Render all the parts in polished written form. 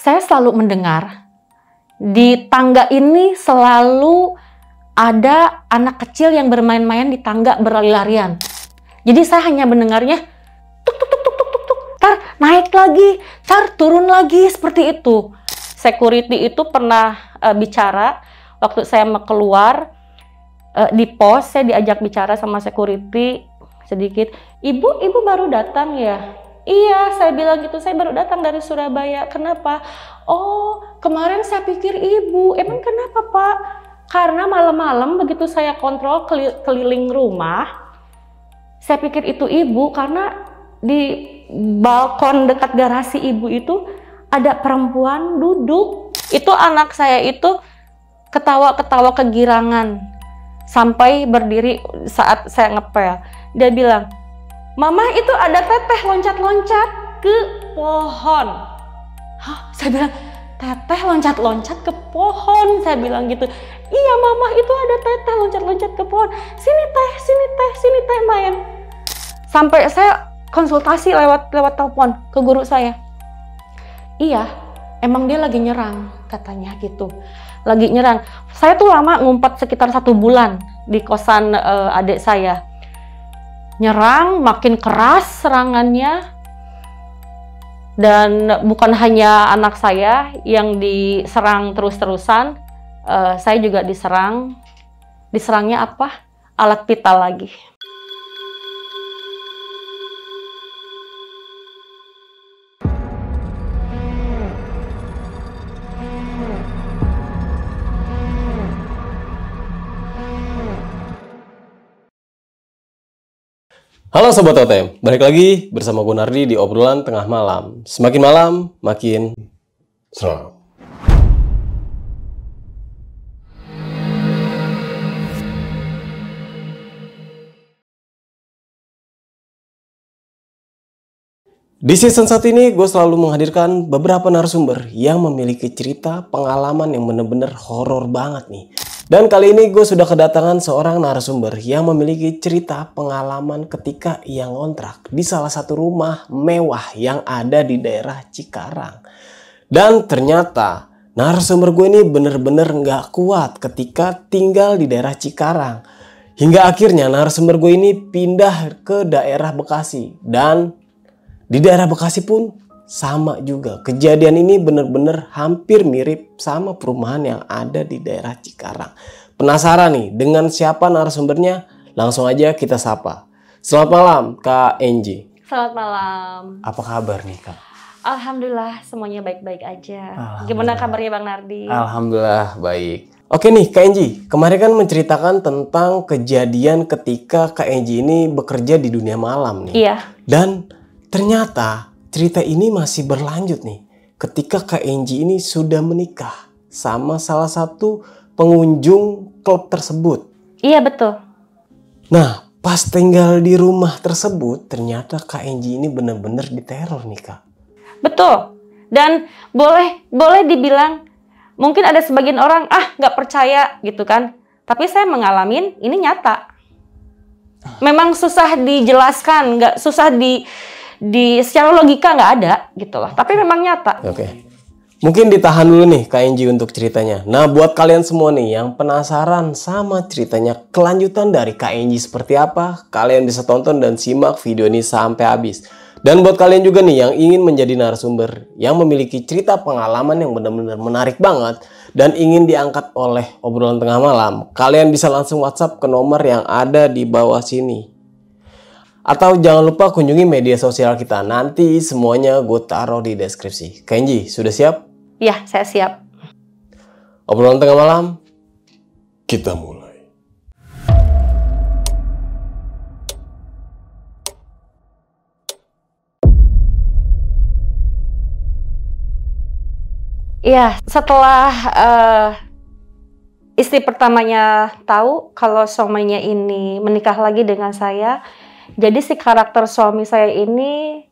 saya selalu mendengar di tangga ini selalu ada anak kecil yang bermain-main di tangga berlari-larian. Jadi saya hanya mendengarnya tuk tuk tuk tuk tuk tuk tuk, tar naik lagi, tar turun lagi, seperti itu. Security itu pernah bicara waktu saya mau keluar di pos, saya diajak bicara sama security sedikit. Ibu baru datang ya? Iya, saya bilang gitu, saya baru datang dari Surabaya. Kenapa? Oh, kemarin saya pikir ibu. Emang kenapa, Pak? Karena malam-malam begitu saya kontrol keliling rumah, saya pikir itu ibu karena di balkon dekat garasi ibu itu ada perempuan duduk. Itu anak saya itu ketawa-ketawa kegirangan sampai berdiri saat saya ngepel. Dia bilang, Mama itu ada teteh loncat-loncat ke pohon. Hah? Saya bilang, teteh loncat-loncat ke pohon. Saya bilang gitu. Iya Mama, itu ada teteh loncat-loncat ke pohon. Sini teh main. Sampai saya konsultasi lewat telepon ke guru saya. Iya, emang dia lagi nyerang, katanya gitu. Lagi nyerang. Saya tuh lama ngumpet sekitar 1 bulan di kosan adik saya. Nyerang, makin keras serangannya, dan bukan hanya anak saya yang diserang terus-terusan, saya juga diserang. Diserangnya apa? Alat vital lagi. Halo Sobat OTM, balik lagi bersama gue Nardi di obrolan tengah malam. Semakin malam, makin seram. Di season 1 ini gue selalu menghadirkan beberapa narasumber yang memiliki cerita pengalaman yang bener-bener horor banget nih. Dan kali ini gue sudah kedatangan seorang narasumber yang memiliki cerita pengalaman ketika ia ngontrak di salah satu rumah mewah yang ada di daerah Cikarang. Dan ternyata narasumber gue ini bener-bener gak kuat ketika tinggal di daerah Cikarang. Hingga akhirnya narasumber gue ini pindah ke daerah Bekasi. Dan di daerah Bekasi pun sama juga. Kejadian ini benar-benar hampir mirip sama perumahan yang ada di daerah Cikarang. Penasaran nih dengan siapa narasumbernya? Langsung aja kita sapa. Selamat malam Kak Enji. Selamat malam. Apa kabar nih Kak? Alhamdulillah semuanya baik-baik aja. Gimana kabarnya Bang Nardi? Alhamdulillah baik. Oke nih Kak Enji, kemarin kan menceritakan tentang kejadian ketika Kak Enji ini bekerja di dunia malam nih. Iya. Dan ternyata cerita ini masih berlanjut nih ketika Kak Enji ini sudah menikah sama salah satu pengunjung klub tersebut. Iya betul. Nah pas tinggal di rumah tersebut ternyata Kak Enji ini benar-benar diteror nih Kak. Betul. Dan boleh dibilang mungkin ada sebagian orang nggak percaya gitu kan. Tapi saya mengalamin ini nyata. Memang susah dijelaskan, nggak susah secara logika nggak ada gitu loh, tapi memang nyata. Oke. Mungkin ditahan dulu nih Kak Enji untuk ceritanya. Nah buat kalian semua nih yang penasaran sama ceritanya kelanjutan dari Kak Enji seperti apa, kalian bisa tonton dan simak video ini sampai habis. Dan buat kalian juga nih yang ingin menjadi narasumber yang memiliki cerita pengalaman yang benar-benar menarik banget dan ingin diangkat oleh obrolan tengah malam, kalian bisa langsung WhatsApp ke nomor yang ada di bawah sini. Atau jangan lupa kunjungi media sosial kita. Nanti semuanya gue taruh di deskripsi. Kak Enji, sudah siap? Ya, saya siap. Obrolan tengah malam, kita mulai. Iya, setelah istri pertamanya tahu kalau suaminya ini menikah lagi dengan saya, jadi si karakter suami saya ini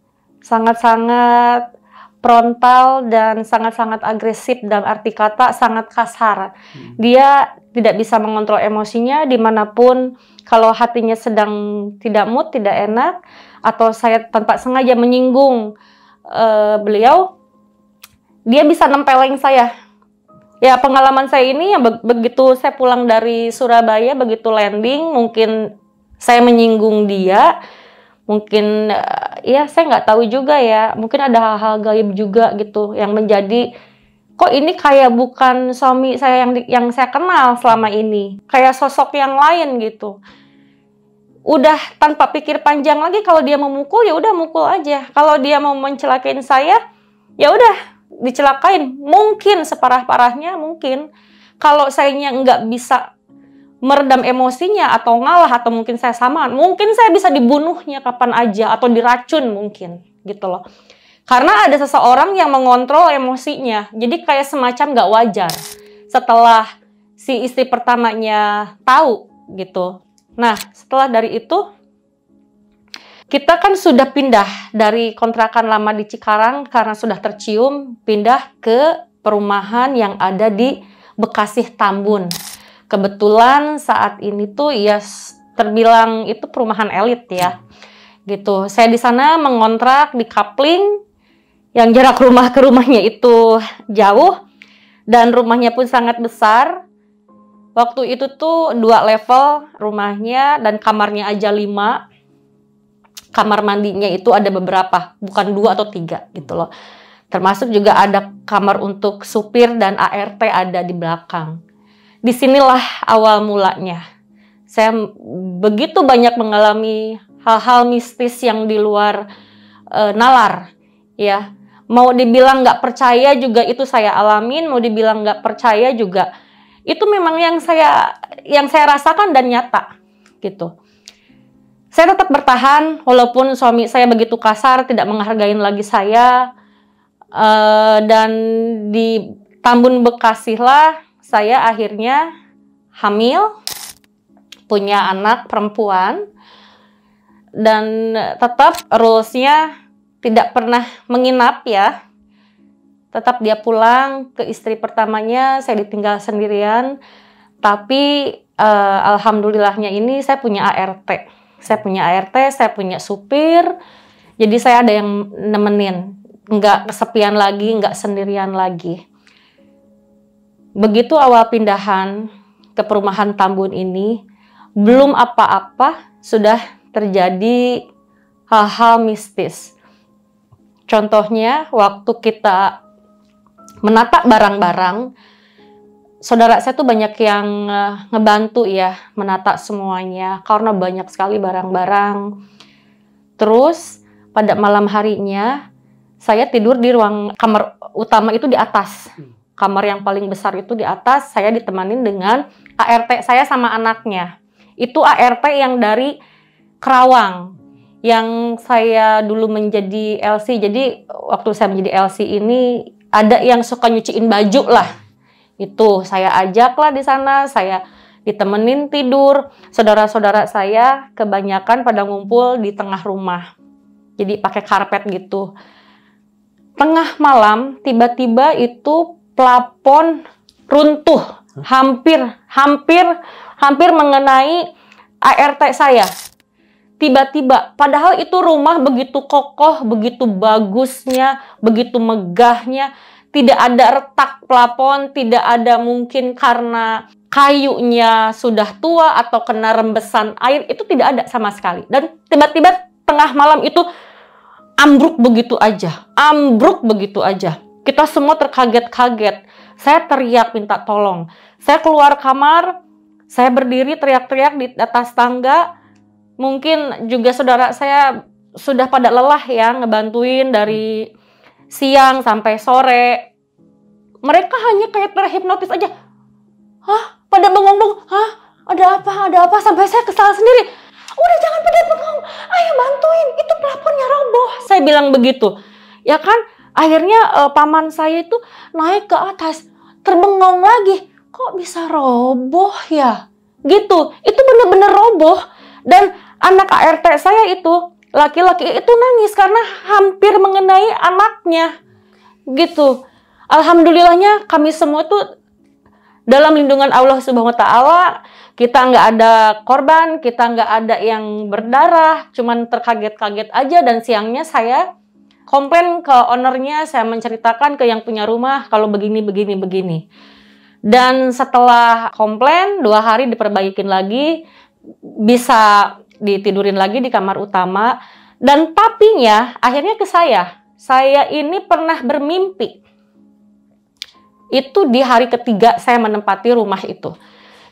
sangat-sangat frontal dan sangat-sangat agresif, dalam arti kata sangat kasar. Dia tidak bisa mengontrol emosinya dimanapun. Kalau hatinya sedang tidak mood, tidak enak, atau saya tanpa sengaja menyinggung beliau, dia bisa nempeleng saya. Ya, pengalaman saya ini yang begitu saya pulang dari Surabaya, begitu landing, mungkin saya menyinggung dia, mungkin ya saya nggak tahu juga ya, mungkin ada hal-hal gaib juga gitu yang menjadi kok ini kayak bukan suami saya yang saya kenal selama ini, kayak sosok yang lain gitu. Udah tanpa pikir panjang lagi, kalau dia mau mukul ya udah mukul aja. Kalau dia mau mencelakain saya, ya udah dicelakain. Mungkin separah-parahnya mungkin. Kalau sayanya nggak bisa meredam emosinya atau ngalah atau mungkin saya samaan, mungkin saya bisa dibunuhnya kapan aja atau diracun mungkin gitu loh. Karena ada seseorang yang mengontrol emosinya. Jadi kayak semacam nggak wajar setelah si istri pertamanya tahu gitu. Nah, setelah dari itu, kita kan sudah pindah dari kontrakan lama di Cikarang karena sudah tercium, pindah ke perumahan yang ada di Bekasi Tambun. Kebetulan saat ini tuh ya terbilang itu perumahan elit ya. Gitu. Saya di sana mengontrak di Kapling yang jarak rumah ke rumahnya itu jauh dan rumahnya pun sangat besar. Waktu itu tuh 2 level rumahnya dan kamarnya aja 5. Kamar mandinya itu ada beberapa, bukan 2 atau 3 gitu loh. Termasuk juga ada kamar untuk supir dan ART ada di belakang. Disinilah awal mulanya. Saya begitu banyak mengalami hal-hal mistis yang di luar nalar. Ya, mau dibilang nggak percaya juga itu saya alamin, mau dibilang nggak percaya juga itu memang yang saya rasakan dan nyata gitu. Saya tetap bertahan walaupun suami saya begitu kasar, tidak menghargai lagi saya, dan di Tambun Bekasi lah saya akhirnya hamil, punya anak perempuan, dan tetap rules-nya tidak pernah menginap ya. Tetap dia pulang ke istri pertamanya, saya ditinggal sendirian. Tapi alhamdulillahnya ini saya punya ART. Saya punya ART, saya punya supir. Jadi saya ada yang nemenin. Nggak kesepian lagi, nggak sendirian lagi. Begitu awal pindahan ke perumahan Tambun ini, belum apa-apa sudah terjadi hal-hal mistis. Contohnya waktu kita menata barang-barang, saudara saya tuh banyak yang ngebantu ya menata semuanya karena banyak sekali barang-barang. Terus pada malam harinya saya tidur di ruang kamar utama itu di atas. Kamar yang paling besar itu di atas, saya ditemanin dengan ART saya sama anaknya. Itu ART yang dari Kerawang. Yang saya dulu menjadi LC. Jadi waktu saya menjadi LC ini ada yang suka nyuciin baju lah. Itu saya ajaklah di sana, saya ditemenin tidur. Saudara-saudara saya kebanyakan pada ngumpul di tengah rumah. Jadi pakai karpet gitu. Tengah malam tiba-tiba itu plafon runtuh. Hampir mengenai ART saya. Tiba-tiba, padahal itu rumah begitu kokoh, begitu bagusnya, begitu megahnya, tidak ada retak plafon, tidak ada mungkin karena kayunya sudah tua atau kena rembesan air, itu tidak ada sama sekali. Dan tiba-tiba tengah malam itu ambruk begitu aja. Kita semua terkaget-kaget. Saya teriak minta tolong. Saya keluar kamar, saya berdiri teriak-teriak di atas tangga. Mungkin juga saudara saya sudah pada lelah ya ngebantuin dari siang sampai sore. Mereka hanya kayak terhipnotis aja. Hah? Pada bengong-bengong. Hah? Ada apa? Sampai saya kesal sendiri. Udah jangan pada bengong. Ayo bantuin. Itu plafonnya roboh. Saya bilang begitu. Ya kan? Akhirnya paman saya itu naik ke atas. Terbengong lagi. Kok bisa roboh ya? Gitu. Itu bener-bener roboh. Dan anak ART saya itu, laki-laki itu nangis karena hampir mengenai anaknya. Gitu. Alhamdulillahnya kami semua tuh dalam lindungan Allah Subhanahu wa Ta'ala. Kita nggak ada korban, kita nggak ada yang berdarah, cuman terkaget-kaget aja. Dan siangnya saya komplain ke ownernya, saya menceritakan ke yang punya rumah kalau begini. Dan setelah komplain 2 hari diperbaikin lagi, bisa ditidurin lagi di kamar utama. Dan tapinya akhirnya ke saya. Saya ini pernah bermimpi. Itu di hari ketiga saya menempati rumah itu.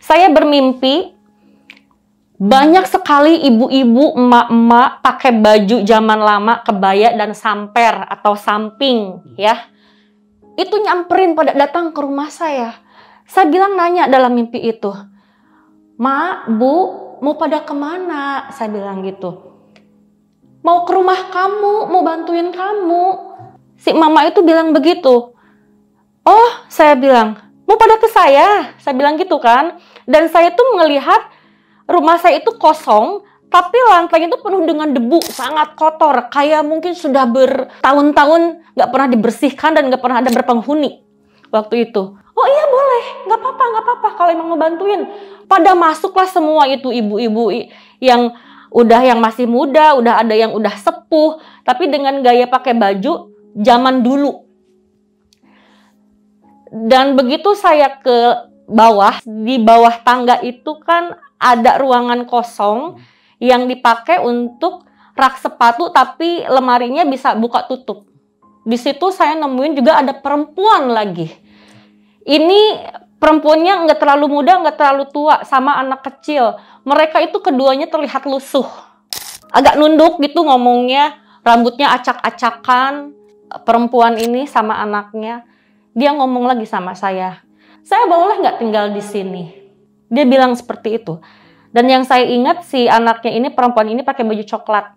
Saya bermimpi banyak sekali ibu-ibu, emak-emak pakai baju zaman lama, kebaya dan samper atau samping ya. Itu nyamperin pada datang ke rumah saya. Saya bilang nanya dalam mimpi itu, "Mak, Bu, mau pada kemana?" Saya bilang gitu. "Mau ke rumah kamu, mau bantuin kamu." Si mama itu bilang begitu. "Oh," saya bilang, "mau pada ke saya?" Saya bilang gitu kan. Dan saya tuh melihat rumah saya itu kosong, tapi lantainya itu penuh dengan debu, sangat kotor. Kayak mungkin sudah bertahun-tahun nggak pernah dibersihkan dan nggak pernah ada berpenghuni waktu itu. "Oh iya boleh, nggak apa-apa kalau emang mau bantuin." Pada masuklah semua itu ibu-ibu yang masih muda, udah ada yang udah sepuh, tapi dengan gaya pakai baju zaman dulu. Dan begitu saya ke bawah, di bawah tangga itu kan ada ruangan kosong yang dipakai untuk rak sepatu, tapi lemarinya bisa buka tutup. Di situ saya nemuin juga ada perempuan lagi. Ini perempuannya nggak terlalu muda, nggak terlalu tua, sama anak kecil. Mereka itu keduanya terlihat lusuh. Agak nunduk gitu ngomongnya, rambutnya acak-acakan. Perempuan ini sama anaknya. Dia ngomong lagi sama saya, "Saya boleh nggak tinggal di sini?" Dia bilang seperti itu. Dan yang saya ingat si anaknya ini, perempuan ini pakai baju coklat.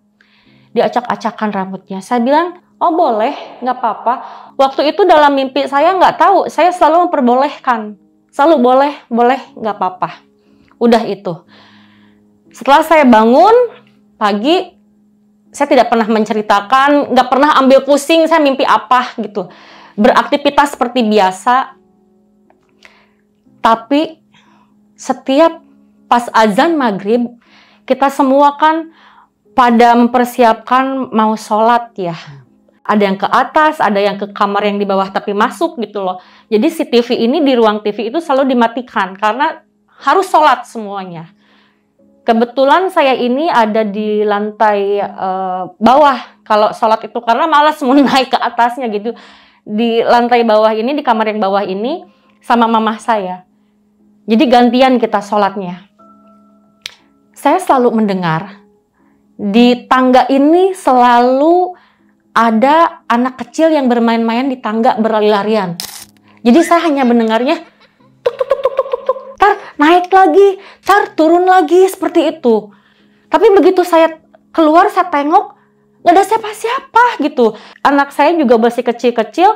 Dia acak-acakan rambutnya. Saya bilang, "Oh boleh, nggak apa-apa." Waktu itu dalam mimpi saya nggak tahu, saya selalu memperbolehkan. Selalu boleh, nggak apa-apa. Udah itu. Setelah saya bangun pagi, saya tidak pernah menceritakan, nggak pernah ambil pusing saya mimpi apa gitu. Beraktivitas seperti biasa. Tapi setiap pas azan maghrib, kita semua kan pada mempersiapkan mau sholat ya. Ada yang ke atas, ada yang ke kamar yang di bawah tapi masuk gitu loh. Jadi si TV ini di ruang TV itu selalu dimatikan karena harus sholat semuanya. Kebetulan saya ini ada di lantai bawah kalau sholat itu karena malas mau naik ke atasnya gitu. Di lantai bawah ini, di kamar yang bawah ini sama mama saya. Jadi gantian kita sholatnya. Saya selalu mendengar di tangga ini selalu ada anak kecil yang bermain-main di tangga berlari-larian. Jadi saya hanya mendengarnya tuk tuk tuk tuk tuk tuk, tar naik lagi, tar turun lagi seperti itu. Tapi begitu saya keluar, saya tengok nggak ada siapa-siapa gitu. Anak saya juga masih kecil-kecil,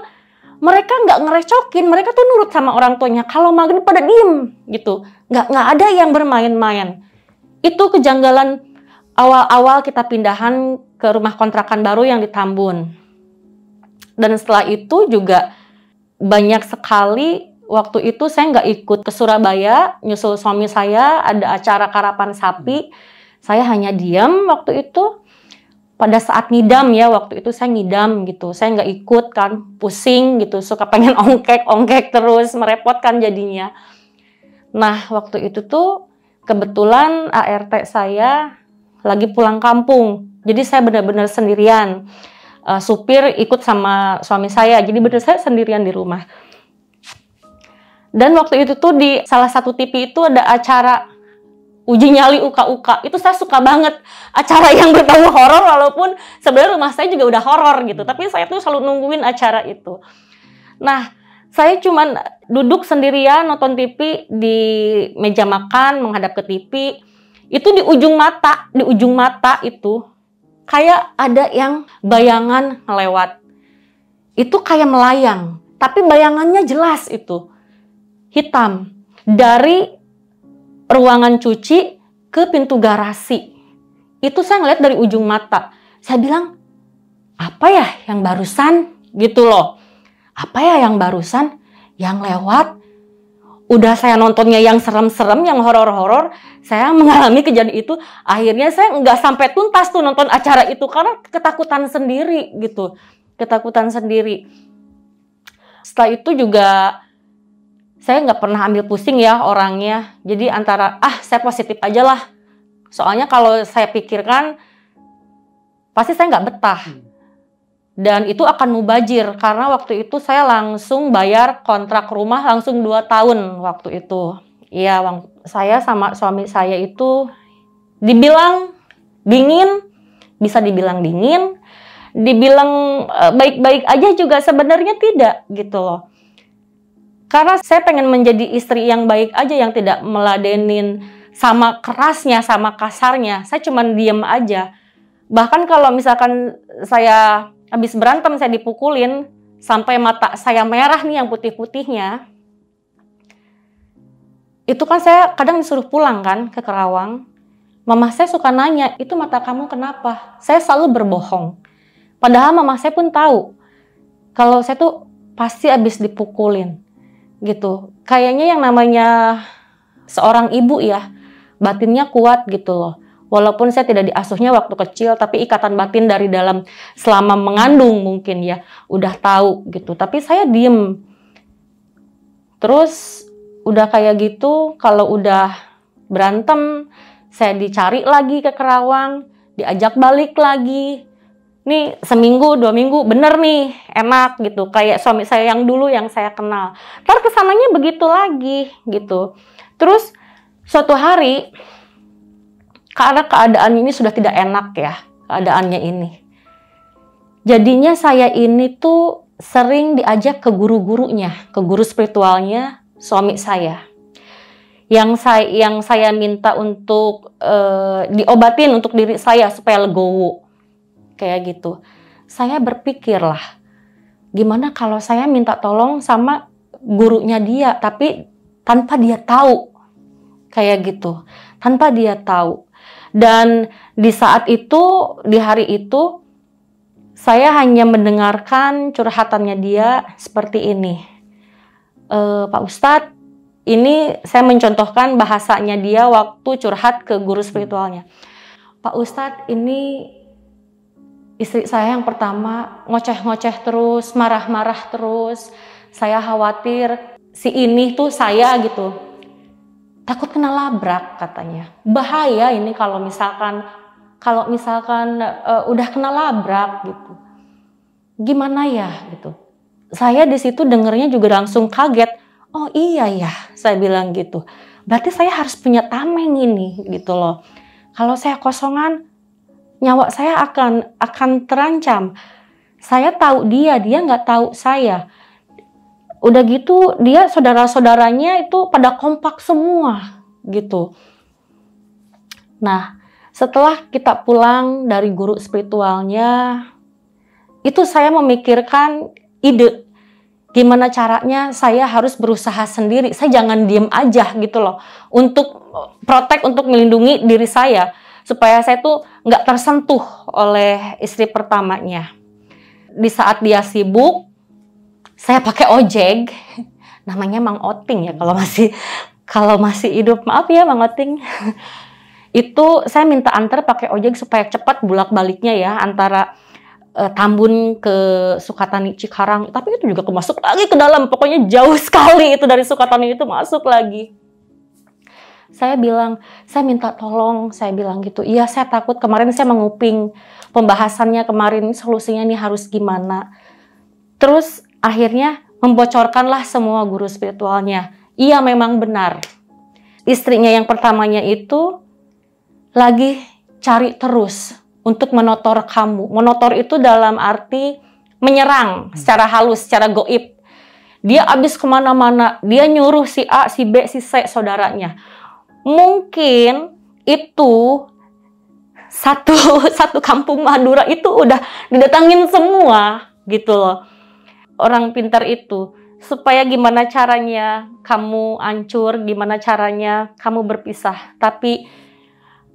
mereka nggak ngerecokin, mereka tuh nurut sama orang tuanya. Kalau maghrib pada diem gitu, nggak ada yang bermain-main. Itu kejanggalan awal-awal kita pindahan ke rumah kontrakan baru yang di Tambun. Dan setelah itu juga banyak sekali, waktu itu saya nggak ikut ke Surabaya, nyusul suami saya, ada acara karapan sapi. Saya hanya diam waktu itu. Pada saat ngidam ya, waktu itu saya ngidam gitu. Saya nggak ikut kan, pusing gitu, suka pengen ongkek terus, merepotkan jadinya. Nah, waktu itu tuh kebetulan ART saya lagi pulang kampung. Jadi saya benar-benar sendirian. Supir ikut sama suami saya, jadi benar saya sendirian di rumah. Dan waktu itu tuh di salah satu TV itu ada acara uji nyali uka-uka. Itu saya suka banget acara yang berbau horor, walaupun sebenarnya rumah saya juga udah horor gitu. Tapi saya tuh selalu nungguin acara itu. Nah, saya cuman duduk sendirian nonton TV di meja makan menghadap ke TV. Itu di ujung mata itu kayak ada yang bayangan ngelewat. Itu kayak melayang, tapi bayangannya jelas itu. Hitam. Dari ruangan cuci ke pintu garasi. Itu saya ngeliat dari ujung mata. Saya bilang, apa ya yang barusan? Gitu loh. Apa ya yang barusan? Yang lewat udah saya nontonnya yang serem-serem, yang horor-horor, saya mengalami kejadian itu. Akhirnya saya nggak sampai tuntas tuh nonton acara itu karena ketakutan sendiri gitu, ketakutan sendiri. Setelah itu juga saya nggak pernah ambil pusing ya orangnya. Jadi antara saya positif aja lah. Soalnya kalau saya pikirkan pasti saya nggak betah. Dan itu akan mubazir karena waktu itu saya langsung bayar kontrak rumah langsung 2 tahun waktu itu. Iya, saya sama suami saya itu dibilang dingin, bisa dibilang dingin, dibilang baik-baik aja juga sebenarnya tidak gitu loh. Karena saya pengen menjadi istri yang baik aja, yang tidak meladenin sama kerasnya, sama kasarnya. Saya cuman diem aja. Bahkan kalau misalkan saya habis berantem, saya dipukulin sampai mata saya merah nih yang putih-putihnya. Itu kan saya kadang disuruh pulang kan ke Kerawang. Mama saya suka nanya, itu mata kamu kenapa? Saya selalu berbohong. Padahal mama saya pun tahu kalau saya tuh pasti habis dipukulin gitu. Kayaknya yang namanya seorang ibu ya, batinnya kuat gitu loh. Walaupun saya tidak diasuhnya waktu kecil, tapi ikatan batin dari dalam selama mengandung mungkin ya, udah tahu gitu. Tapi saya diem. Terus udah kayak gitu, kalau udah berantem, saya dicari lagi ke Kerawang, diajak balik lagi. Nih seminggu, 2 minggu, bener nih, enak gitu. Kayak suami saya yang dulu yang saya kenal. Ntar kesananya begitu lagi gitu. Terus suatu hari, karena keadaan ini sudah tidak enak ya, keadaannya ini. Jadinya saya ini tuh sering diajak ke guru-gurunya, ke guru spiritualnya suami saya. Yang saya minta untuk diobatin untuk diri saya supaya legowo. Kayak gitu. Saya berpikir lah, gimana kalau saya minta tolong sama gurunya dia, tapi tanpa dia tahu. Kayak gitu. Tanpa dia tahu. Dan di saat itu, di hari itu, saya hanya mendengarkan curhatannya dia seperti ini. Pak Ustadz, ini saya mencontohkan bahasanya dia waktu curhat ke guru spiritualnya. Pak Ustadz, ini istri saya yang pertama ngoceh-ngoceh terus, marah-marah terus. Saya khawatir si ini tuh saya gitu. Takut kena labrak katanya. Bahaya ini kalau misalkan udah kena labrak gitu. Gimana ya gitu. Saya di situ dengernya juga langsung kaget. Oh iya ya, saya bilang gitu. Berarti saya harus punya tameng ini gitu loh. Kalau saya kosongan, nyawa saya akan terancam. Saya tahu dia nggak tahu saya. Udah gitu dia saudara-saudaranya itu pada kompak semua gitu. Nah, setelah kita pulang dari guru spiritualnya, itu saya memikirkan ide gimana caranya saya harus berusaha sendiri. Saya jangan diem aja gitu loh. Untuk protek, untuk melindungi diri saya supaya saya tuh nggak tersentuh oleh istri pertamanya. Di saat dia sibuk, saya pakai ojek, namanya Mang Oting ya kalau masih hidup, maaf ya Mang Oting. Itu saya minta antar pakai ojek supaya cepat bolak-baliknya ya antara Tambun ke Sukatani Cikarang, tapi itu juga masuk lagi ke dalam, pokoknya jauh sekali itu dari Sukatani itu masuk lagi. Saya bilang, saya minta tolong, saya bilang gitu. Iya, saya takut, kemarin saya menguping pembahasannya kemarin, solusinya nih harus gimana. Terus akhirnya membocorkanlah semua guru spiritualnya. Iya memang benar. Istrinya yang pertamanya itu lagi cari terus untuk menotor kamu. Menotor itu dalam arti menyerang secara halus, secara goib. Dia habis kemana-mana. Dia nyuruh si A, si B, si C saudaranya. Mungkin itu satu kampung Madura itu udah didatangin semua gitu loh. Orang pintar itu, supaya gimana caranya kamu hancur, gimana caranya kamu berpisah, tapi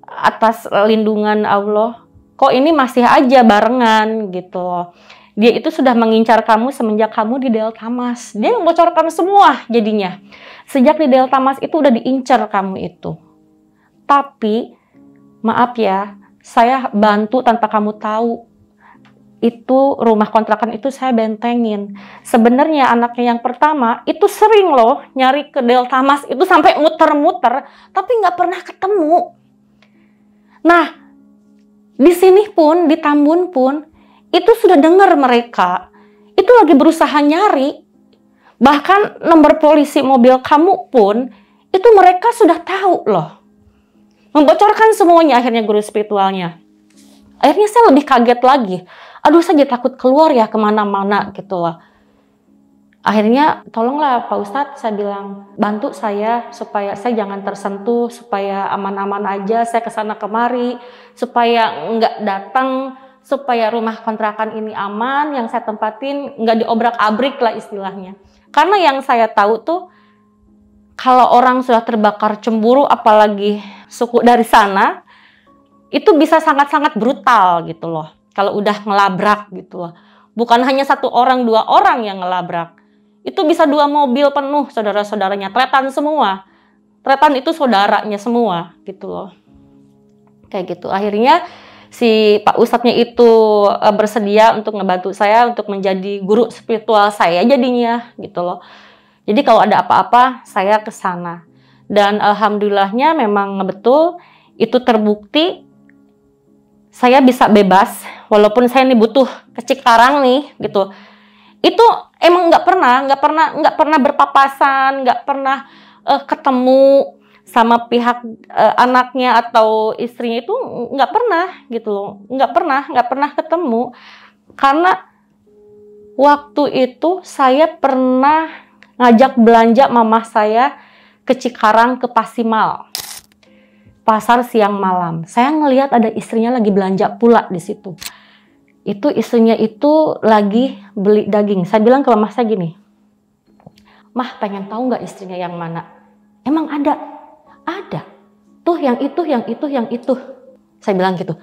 atas lindungan Allah, kok ini masih aja barengan gitu loh. Dia itu sudah mengincar kamu semenjak kamu di Delta Mas. Dia membocorkan semua jadinya. Sejak di Delta Mas itu udah diincar kamu itu. Tapi, maaf ya, saya bantu tanpa kamu tahu. Itu rumah kontrakan itu saya bentengin. Sebenarnya anaknya yang pertama itu sering loh nyari ke Delta Mas itu sampai muter-muter, tapi nggak pernah ketemu. Nah, di sini pun, di Tambun pun, itu sudah dengar mereka. Itu lagi berusaha nyari. Bahkan nomor polisi mobil kamu pun, itu mereka sudah tahu loh. Membocorkan semuanya akhirnya guru spiritualnya. Akhirnya saya lebih kaget lagi. Aduh, saya jadi takut keluar ya kemana-mana gitu loh. Akhirnya, tolonglah Pak Ustadz, saya bilang, bantu saya supaya saya jangan tersentuh, supaya aman-aman aja, saya kesana kemari, supaya nggak datang, supaya rumah kontrakan ini aman, yang saya tempatin nggak diobrak-abrik lah istilahnya. Karena yang saya tahu tuh, kalau orang sudah terbakar cemburu, apalagi suku dari sana, itu bisa sangat-sangat brutal gitu loh. Kalau udah ngelabrak gitu loh. Bukan hanya 1 orang, 2 orang yang ngelabrak. Itu bisa 2 mobil penuh saudara-saudaranya. Tretan semua. Tretan itu saudaranya semua gitu loh. Kayak gitu. Akhirnya si Pak Ustadznya itu bersedia untuk ngebantu saya untuk menjadi guru spiritual saya jadinya gitu loh. Jadi kalau ada apa-apa saya ke sana. Dan alhamdulillahnya memang betul itu terbukti saya bisa bebas walaupun saya ini butuh ke Cikarang nih gitu. Itu emang nggak pernah berpapasan, nggak pernah ketemu sama pihak anaknya atau istrinya itu nggak pernah gitu loh, nggak pernah ketemu. Karena waktu itu saya pernah ngajak belanja mama saya ke Cikarang ke Pasimal, pasar siang malam. Saya ngelihat ada istrinya lagi belanja pula di situ. Itu istrinya itu lagi beli daging. Saya bilang ke mama saya gini, "Mah, pengen tahu nggak istrinya yang mana?" "Emang ada?" "Ada. Tuh yang itu. Saya bilang gitu.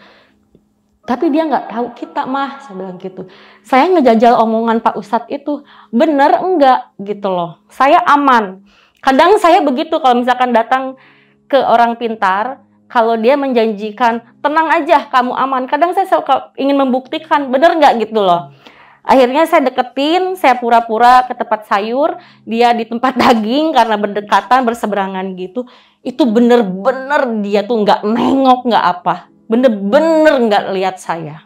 "Tapi dia nggak tahu kita, Mah." Saya bilang gitu. Saya ngejajal omongan Pak Ustadz itu. Bener enggak gitu loh. Saya aman. Kadang saya begitu kalau misalkan datang ke orang pintar, kalau dia menjanjikan, tenang aja kamu aman. Kadang saya ingin membuktikan, bener nggak gitu loh. Akhirnya saya deketin, saya pura-pura ke tempat sayur, dia di tempat daging karena berdekatan, berseberangan gitu. Itu bener-bener dia tuh nggak nengok, nggak apa. Bener-bener nggak lihat saya.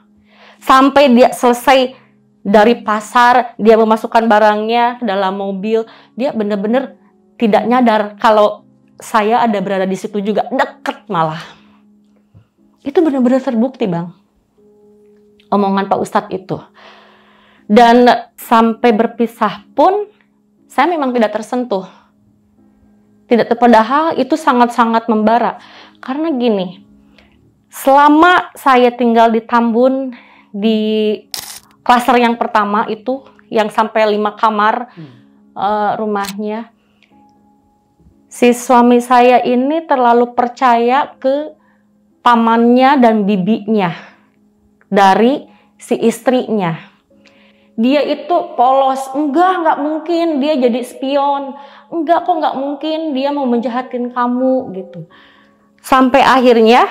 Sampai dia selesai dari pasar, dia memasukkan barangnya ke dalam mobil, dia bener-bener tidak nyadar kalau saya ada berada di situ juga, deket malah. Itu benar-benar terbukti, Bang. Omongan Pak Ustadz itu. Dan sampai berpisah pun, saya memang tidak tersentuh. Padahal itu sangat-sangat membara. Karena gini, selama saya tinggal di Tambun, di klaster yang pertama itu, yang sampai 5 kamar rumahnya, si suami saya ini terlalu percaya ke pamannya dan bibinya dari si istrinya. Dia itu polos, nggak mungkin dia jadi spion, nggak mungkin dia mau menjahatin kamu gitu. Sampai akhirnya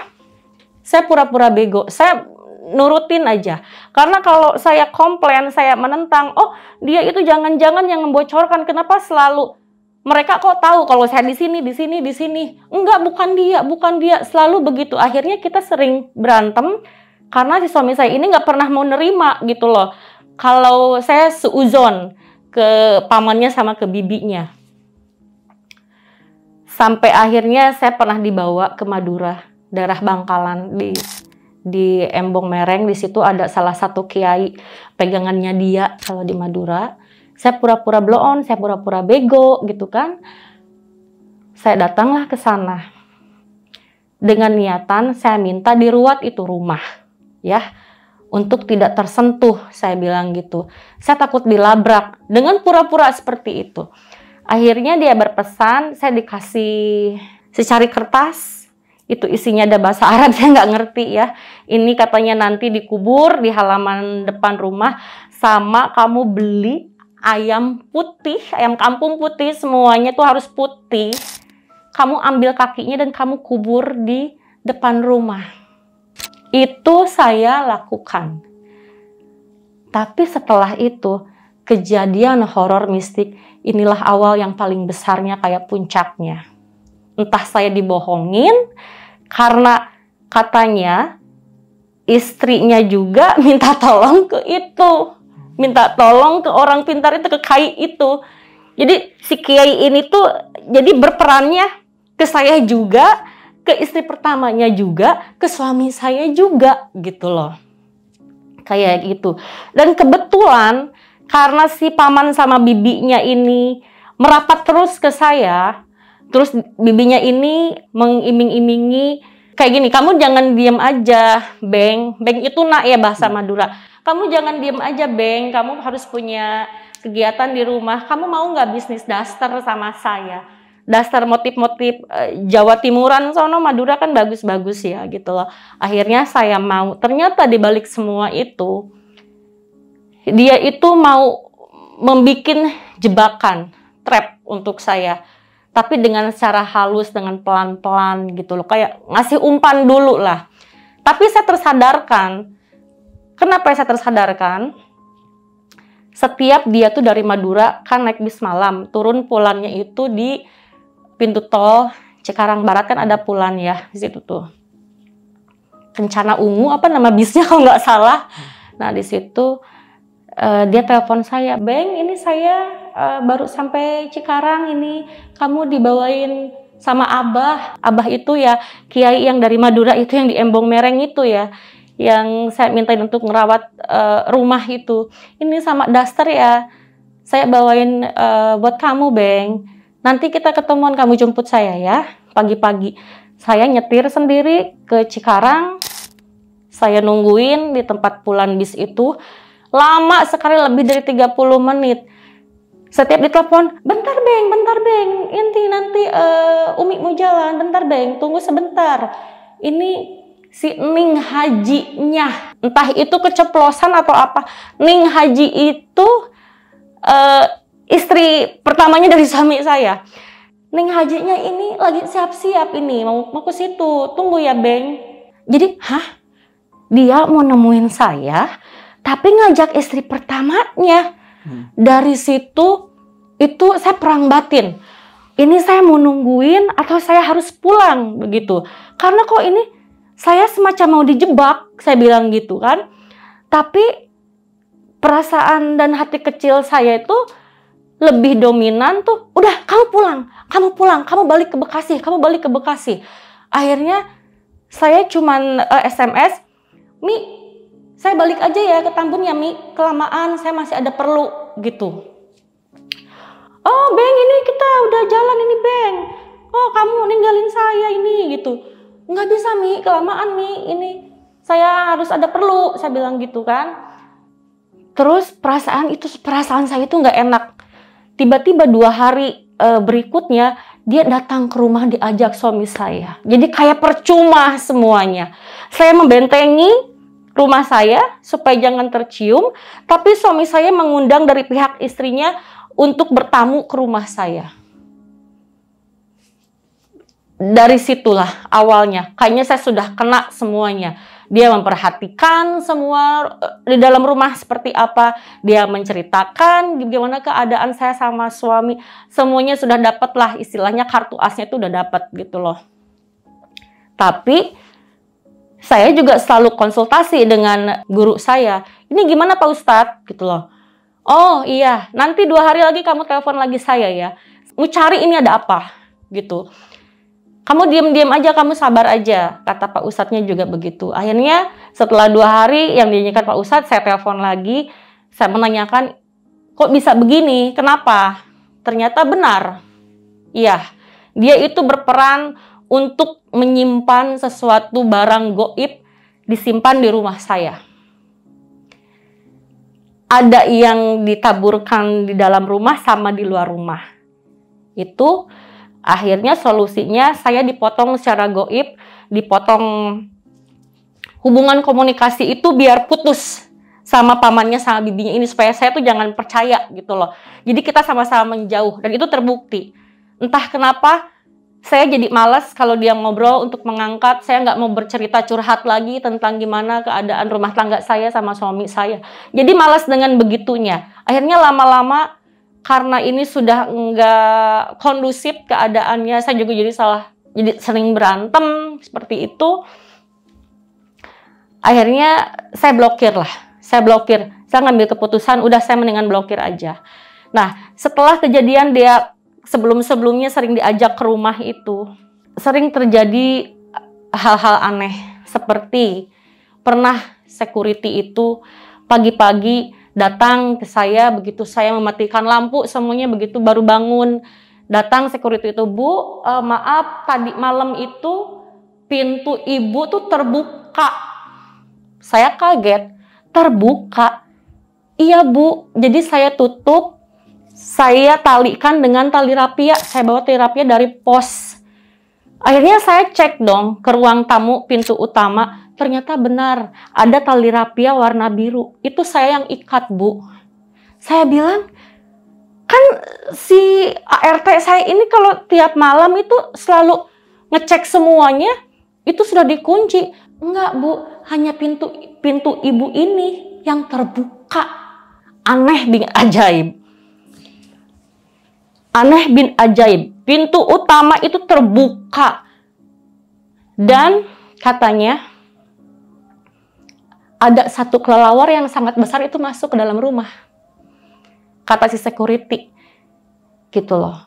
saya pura-pura bego, saya nurutin aja. Karena kalau saya komplain, saya menentang, oh dia itu jangan-jangan yang membocorkan, kenapa selalu mereka kok tahu kalau saya di sini. Enggak, bukan dia. Selalu begitu. Akhirnya kita sering berantem karena si suami saya ini nggak pernah mau nerima gitu loh. Kalau saya seuzon ke pamannya sama ke bibinya. Sampai akhirnya saya pernah dibawa ke Madura, daerah Bangkalan di Embong Mereng. Di situ ada salah satu kiai pegangannya dia kalau di Madura. Saya pura-pura blow on, saya pura-pura bego gitu kan. Saya datanglah ke sana. Dengan niatan saya minta diruat itu rumah. Ya, untuk tidak tersentuh, saya bilang gitu. Saya takut dilabrak dengan pura-pura seperti itu. Akhirnya dia berpesan, saya dikasih secari kertas. Itu isinya ada bahasa Arab, saya nggak ngerti ya. Ini katanya nanti dikubur di halaman depan rumah. sama kamu beli ayam putih, ayam kampung putih, semuanya tuh harus putih. Kamu ambil kakinya dan kamu kubur di depan rumah. Itu saya lakukan. Tapi setelah itu, kejadian horor mistik, inilah awal yang paling besarnya, kayak puncaknya. Entah saya dibohongin, karena katanya istrinya juga minta tolong ke itu. Minta tolong ke orang pintar itu, ke kiai itu. Jadi si kiai ini tuh jadi berperannya ke saya juga, ke istri pertamanya juga, ke suami saya juga gitu loh. Kayak gitu. Dan kebetulan karena si paman sama bibinya ini merapat terus ke saya, terus bibinya ini mengiming-imingi kayak gini, kamu jangan diem aja, Beng. Beng itu nak ya bahasa Madura. Kamu jangan diem aja, Beng. Kamu harus punya kegiatan di rumah. Kamu mau nggak bisnis daster sama saya? Daster motif-motif Jawa Timuran, sono Madura kan bagus-bagus ya gitu loh. Akhirnya saya mau. Ternyata di balik semua itu, dia itu mau membikin jebakan, trap untuk saya. Tapi dengan secara halus, dengan pelan-pelan gitu loh. Kayak ngasih umpan dulu lah. Tapi saya tersadarkan. Kenapa saya tersadarkan? Setiap dia tuh dari Madura kan naik bis malam, turun pulangnya itu di pintu tol Cikarang Barat, kan ada pulan ya di situ tuh. Kencana Ungu apa nama bisnya kalau nggak salah. Nah di situ dia telepon saya, Beng, ini saya baru sampai Cikarang ini, kamu dibawain sama Abah. Abah itu ya kiai yang dari Madura itu, yang di Embong Mereng itu ya, yang saya mintain untuk ngerawat rumah itu. Ini sama daster ya, saya bawain buat kamu, Beng. Nanti kita ketemuan, kamu jemput saya ya, pagi-pagi. Saya nyetir sendiri ke Cikarang, saya nungguin di tempat pulan bis itu. Lama sekali, lebih dari 30 menit. Setiap ditelepon, bentar Beng, inti nanti Umi mau jalan, bentar Beng, tunggu sebentar. Ini si Ning Hajinya, entah itu keceplosan atau apa. Ning Haji itu istri pertamanya dari suami saya. Ning Hajinya ini lagi siap-siap ini, mau ke situ, tunggu ya Beng. Jadi, dia mau nemuin saya, tapi ngajak istri pertamanya. Dari situ, itu saya perang batin. Ini saya mau nungguin atau saya harus pulang begitu. Karena kok ini saya semacam mau dijebak, saya bilang gitu kan. Tapi perasaan dan hati kecil saya itu lebih dominan tuh. Udah, kamu pulang, kamu balik ke Bekasi. Akhirnya saya cuman SMS, Mi, saya balik aja ya ke Tambun ya Mi, kelamaan, saya masih ada perlu gitu. Oh Beng, ini kita udah jalan ini Beng. Oh kamu ninggalin saya ini gitu. Nggak bisa Mi, kelamaan Mi, ini saya harus ada perlu, saya bilang gitu kan. Terus perasaan saya itu nggak enak. Tiba-tiba 2 hari berikutnya dia datang ke rumah diajak suami saya. Jadi kayak percuma semuanya. Saya membentengi rumah saya supaya jangan tercium, tapi suami saya mengundang dari pihak istrinya untuk bertamu ke rumah saya. Dari situlah awalnya, kayaknya saya sudah kena semuanya. Dia memperhatikan semua di dalam rumah seperti apa, dia menceritakan gimana keadaan saya sama suami, semuanya sudah dapat lah, istilahnya kartu asnya itu udah dapat gitu loh. Tapi saya juga selalu konsultasi dengan guru saya. Ini gimana Pak Ustadz? Gitu loh. Oh iya, nanti 2 hari lagi kamu telepon lagi saya ya. Mau cari ini ada apa? Gitu. Kamu diam-diam aja, kamu sabar aja. Kata Pak Ustadznya juga begitu. Akhirnya setelah 2 hari yang dinyanyikan Pak Ustadz, saya telepon lagi. Saya menanyakan, kok bisa begini? Kenapa? Ternyata benar. Iya, dia itu berperan untuk menyimpan sesuatu barang goib, disimpan di rumah saya. Ada yang ditaburkan di dalam rumah sama di luar rumah. Itu akhirnya solusinya saya dipotong secara goib, dipotong hubungan komunikasi itu biar putus sama pamannya sama bibinya ini supaya saya tuh jangan percaya gitu loh. Jadi kita sama-sama menjauh dan itu terbukti. Entah kenapa saya jadi malas kalau dia ngobrol untuk mengangkat. Saya nggak mau bercerita curhat lagi tentang gimana keadaan rumah tangga saya sama suami saya. Jadi malas dengan begitunya. Akhirnya lama-lama karena ini sudah nggak kondusif keadaannya, saya juga jadi sering berantem seperti itu. Akhirnya saya blokir. Saya ngambil keputusan, udah saya mendingan blokir aja. Nah, setelah kejadian dia sebelum-sebelumnya sering diajak ke rumah itu, sering terjadi hal-hal aneh. Seperti pernah security itu pagi-pagi datang ke saya, begitu saya mematikan lampu, semuanya begitu baru bangun. Datang security itu, "Bu, maaf tadi malam itu pintu ibu tuh terbuka." Saya kaget. Terbuka? Iya Bu, jadi saya tutup, saya talikan dengan tali rapia, saya bawa tali rapia dari pos. Akhirnya saya cek dong ke ruang tamu pintu utama, ternyata benar, ada tali rapia warna biru, itu saya yang ikat Bu. Saya bilang, kan si ART saya ini kalau tiap malam itu selalu ngecek semuanya, itu sudah dikunci. Enggak Bu, hanya pintu ibu ini yang terbuka. Aneh bin ajaib. Aneh bin ajaib. Pintu utama itu terbuka. Dan katanya ada satu kelelawar yang sangat besar itu masuk ke dalam rumah. Kata si security. Gitu loh.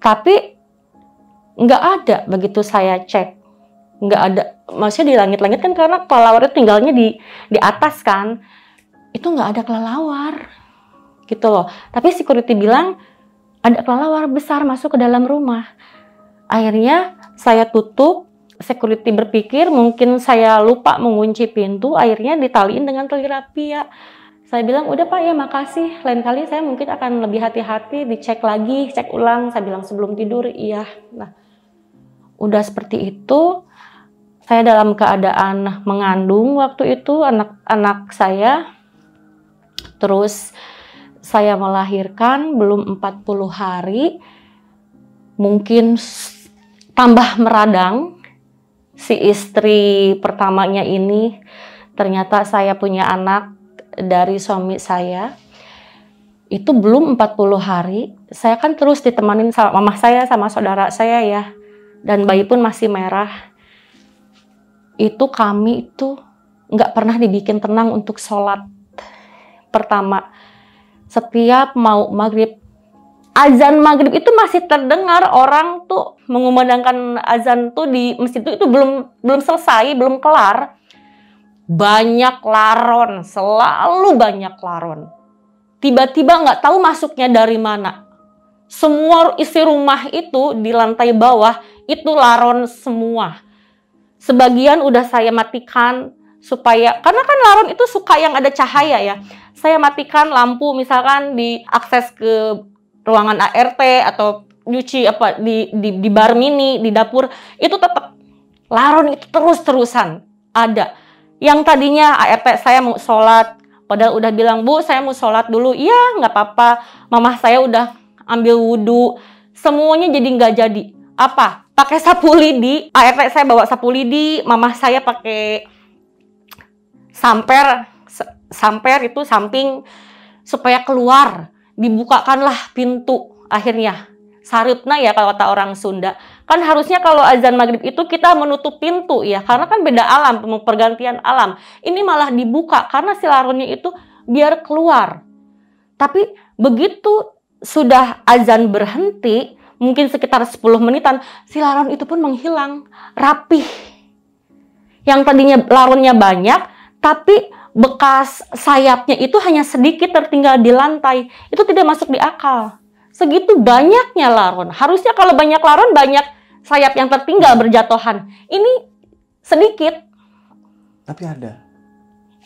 Tapi nggak ada begitu saya cek. Nggak ada, maksudnya di langit-langit kan karena kelelawar itu tinggalnya di atas kan, itu nggak ada kelelawar gitu loh. Tapi security bilang ada kelelawar besar masuk ke dalam rumah. Akhirnya saya tutup, security berpikir mungkin saya lupa mengunci pintu, akhirnya ditaliin dengan tali rapia. Saya bilang, udah Pak ya makasih, lain kali saya mungkin akan lebih hati-hati, dicek lagi, cek ulang. Saya bilang sebelum tidur, iya. Nah, udah seperti itu. Saya dalam keadaan mengandung waktu itu anak saya. Terus saya melahirkan belum 40 hari. Mungkin tambah meradang. Si istri pertamanya ini ternyata saya punya anak dari suami saya. Itu belum 40 hari. Saya kan terus ditemanin sama mama saya sama saudara saya ya. Dan bayi pun masih merah. Itu kami itu nggak pernah dibikin tenang untuk sholat. Pertama, setiap mau maghrib, azan maghrib itu masih terdengar, orang tuh mengumandangkan azan tuh di masjid itu belum selesai, belum kelar. Banyak laron, selalu banyak laron. Tiba-tiba nggak tahu masuknya dari mana. Semua isi rumah itu di lantai bawah itu laron semua. Sebagian udah saya matikan supaya, karena kan laron itu suka yang ada cahaya ya. Saya matikan lampu misalkan di akses ke ruangan ART atau nyuci apa di bar mini, di dapur, itu tetap laron itu terus-terusan ada. Yang tadinya ART saya mau sholat, padahal udah bilang, Bu saya mau sholat dulu, iya nggak apa-apa, mama saya udah ambil wudhu, semuanya jadi nggak jadi. Apa? Pakai sapu lidi, ART saya bawa sapu lidi, mama saya pakai samper itu samping supaya keluar, dibukakanlah pintu. Akhirnya saripna ya kalau kata orang Sunda, kan harusnya kalau azan maghrib itu kita menutup pintu ya, karena kan beda alam, pergantian alam. Ini malah dibuka karena si laronnya itu biar keluar. Tapi begitu sudah azan berhenti, mungkin sekitar 10 menitan, si laron itu pun menghilang, rapih. Yang tadinya laronnya banyak, tapi bekas sayapnya itu hanya sedikit tertinggal di lantai. Itu tidak masuk di akal. Segitu banyaknya laron. Harusnya kalau banyak laron, banyak sayap yang tertinggal berjatuhan. Ini sedikit. Tapi ada.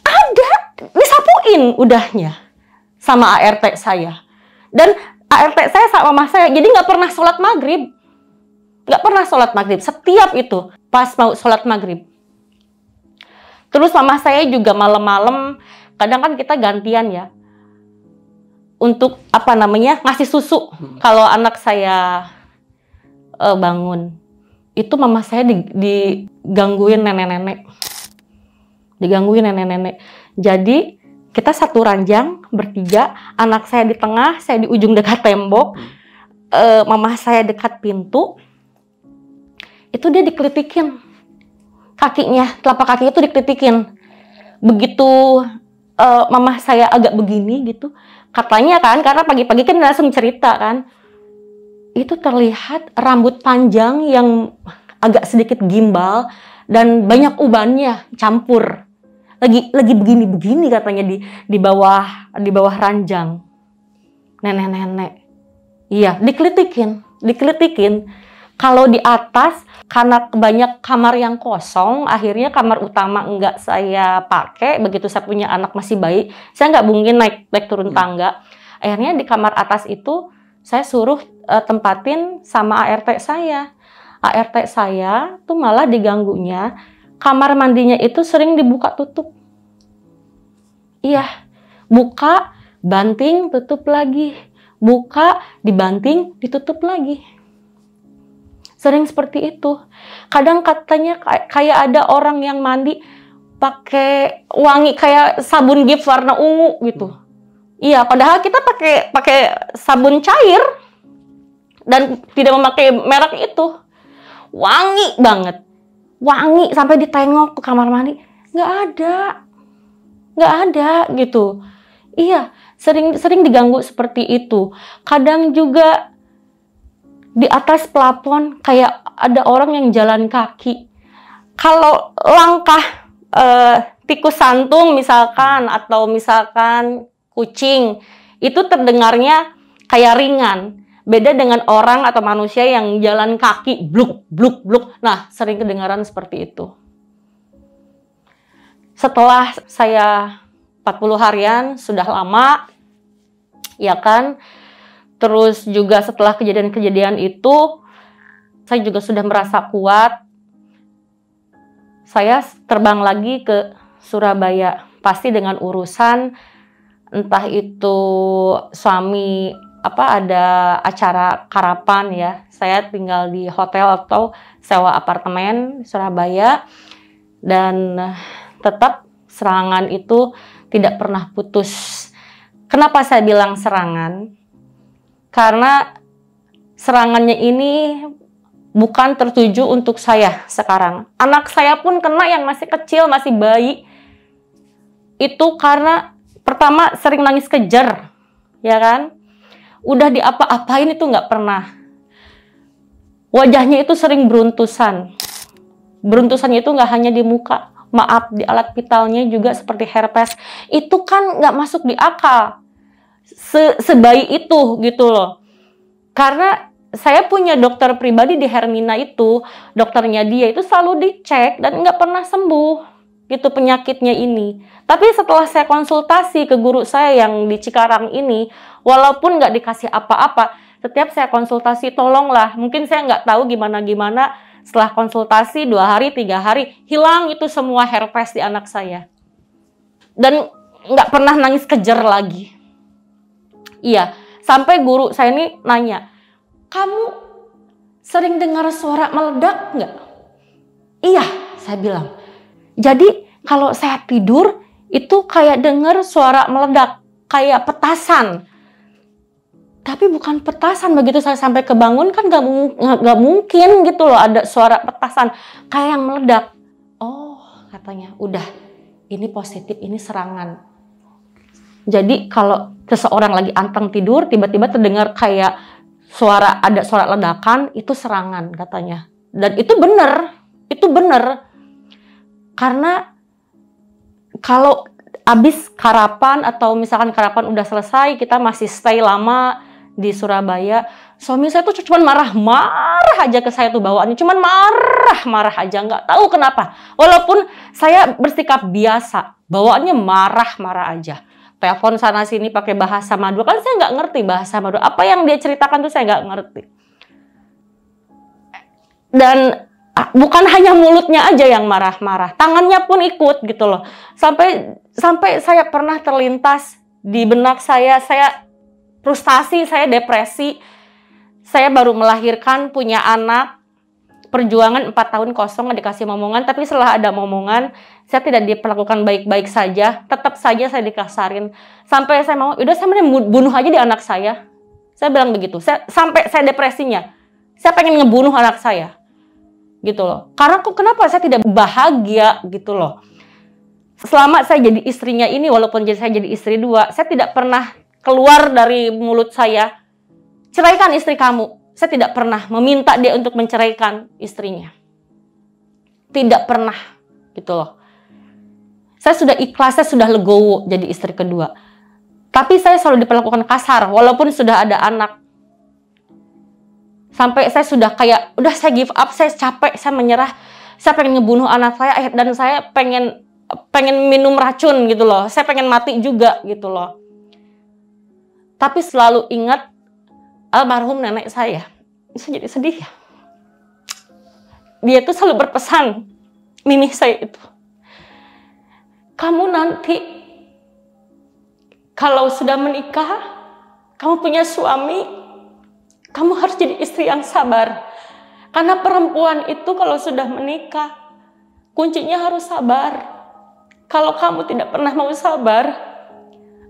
Ada. Disapuin udahnya sama ART saya. Dan ART saya sama mama saya, jadi nggak pernah sholat maghrib. Nggak pernah sholat maghrib. Setiap itu pas mau sholat maghrib. Terus mama saya juga malam-malam kadang kan kita gantian ya untuk ngasih susu. Kalau anak saya bangun, itu mama saya digangguin nenek-nenek. Jadi kita satu ranjang bertiga, anak saya di tengah, saya di ujung dekat tembok, mama saya dekat pintu. Itu dia dikelitikin kakinya, telapak kakinya itu dikelitikin. Begitu mama saya agak begini gitu, katanya kan, karena pagi-pagi kan langsung cerita kan, itu terlihat rambut panjang yang agak sedikit gimbal dan banyak ubannya campur. Lagi begini katanya di bawah ranjang. Nenek-nenek. Iya, dikelitikin. Kalau di atas, karena banyak kamar yang kosong, akhirnya kamar utama nggak saya pakai. Begitu saya punya anak masih bayi, saya nggak mungkin naik turun tangga. Akhirnya di kamar atas itu, saya suruh tempatin sama ART saya. ART saya tuh malah diganggunya, kamar mandinya itu sering dibuka tutup. Iya, buka, banting, tutup lagi. Buka, dibanting, ditutup lagi. Sering seperti itu. Kadang katanya kayak ada orang yang mandi pakai wangi kayak sabun gift warna ungu gitu. Iya, padahal kita pakai sabun cair dan tidak memakai merek itu. Wangi banget. Wangi sampai ditengok ke kamar mandi, nggak ada gitu. Iya, sering diganggu seperti itu. Kadang juga di atas plafon kayak ada orang yang jalan kaki. Kalau langkah tikus santung misalkan, atau misalkan kucing, itu terdengarnya kayak ringan. Beda dengan orang atau manusia yang jalan kaki bluk. Nah, sering kedengaran seperti itu. Setelah saya 40 harian, sudah lama, ya kan. Terus juga setelah kejadian-kejadian itu, saya juga sudah merasa kuat. Saya terbang lagi ke Surabaya, pasti dengan urusan entah itu suami ada acara karapan ya. Saya tinggal di hotel atau sewa apartemen Surabaya, dan tetap serangan itu tidak pernah putus. Kenapa saya bilang serangan? Karena serangannya ini bukan tertuju untuk saya sekarang. Anak saya pun kena yang masih kecil, masih bayi. Itu karena pertama sering nangis kejer, ya kan? Udah diapa-apain itu nggak pernah. Wajahnya itu sering beruntusan. Beruntusannya itu nggak hanya di muka. Maaf, di alat vitalnya juga seperti herpes. Itu kan nggak masuk di akal. Sebayi itu gitu loh. Karena saya punya dokter pribadi di Hermina itu, dokternya dia itu selalu dicek dan nggak pernah sembuh gitu penyakitnya ini. Tapi setelah saya konsultasi ke guru saya yang di Cikarang ini, walaupun nggak dikasih apa-apa, setiap saya konsultasi, tolonglah, mungkin saya nggak tahu gimana-gimana, setelah konsultasi 2 hari, 3 hari, hilang itu semua herpes di anak saya. Dan nggak pernah nangis kejer lagi. Iya, sampai guru saya ini nanya, kamu sering dengar suara meledak nggak? Iya, saya bilang. Jadi kalau saya tidur, itu kayak dengar suara meledak, kayak petasan. Tapi bukan petasan, begitu saya sampai kebangun kan nggak mungkin gitu loh ada suara petasan, kayak yang meledak. Oh, katanya, udah, ini positif, ini serangan. Jadi kalau seseorang lagi anteng tidur, tiba-tiba terdengar kayak ada suara ledakan, itu serangan katanya. Dan itu bener. Karena kalau habis karapan atau misalkan karapan udah selesai, kita masih stay lama di Surabaya, suami saya tuh cuma marah-marah aja ke saya tuh bawaannya, cuman marah aja, nggak tahu kenapa. Walaupun saya bersikap biasa, bawaannya marah-marah aja. Telepon sana sini pakai bahasa Madura, kan saya nggak ngerti bahasa Madura. Apa yang dia ceritakan tuh saya nggak ngerti. Dan Bukan hanya mulutnya aja yang marah-marah, tangannya pun ikut gitu loh. Sampai saya pernah terlintas di benak saya frustasi, saya depresi. Saya baru melahirkan, punya anak, perjuangan 4 tahun kosong, nggak dikasih momongan. Tapi setelah ada momongan, saya tidak diperlakukan baik-baik saja. Tetap saja saya dikasarin. Sampai saya mau, udah saya mending bunuh aja di anak saya. Saya bilang begitu. Sampai saya depresinya. Saya pengen ngebunuh anak saya. Gitu loh. Karena kenapa saya tidak bahagia gitu loh. Selama saya jadi istrinya ini, walaupun saya jadi istri 2, saya tidak pernah keluar dari mulut saya, ceraikan istri kamu. Saya tidak pernah meminta dia untuk menceraikan istrinya. Tidak pernah, gitu loh. Saya sudah ikhlas, saya sudah legowo jadi istri kedua. Tapi saya selalu diperlakukan kasar, walaupun sudah ada anak. Sampai saya sudah kayak, udah saya give up, saya capek, saya menyerah. Saya pengen ngebunuh anak saya, dan saya pengen minum racun gitu loh. Saya pengen mati juga gitu loh. Tapi selalu ingat almarhum nenek saya. Saya jadi sedih ya. Dia tuh selalu berpesan, Mimi saya itu, kamu nanti kalau sudah menikah, kamu punya suami, kamu harus jadi istri yang sabar. Karena perempuan itu kalau sudah menikah, kuncinya harus sabar. Kalau kamu tidak pernah mau sabar,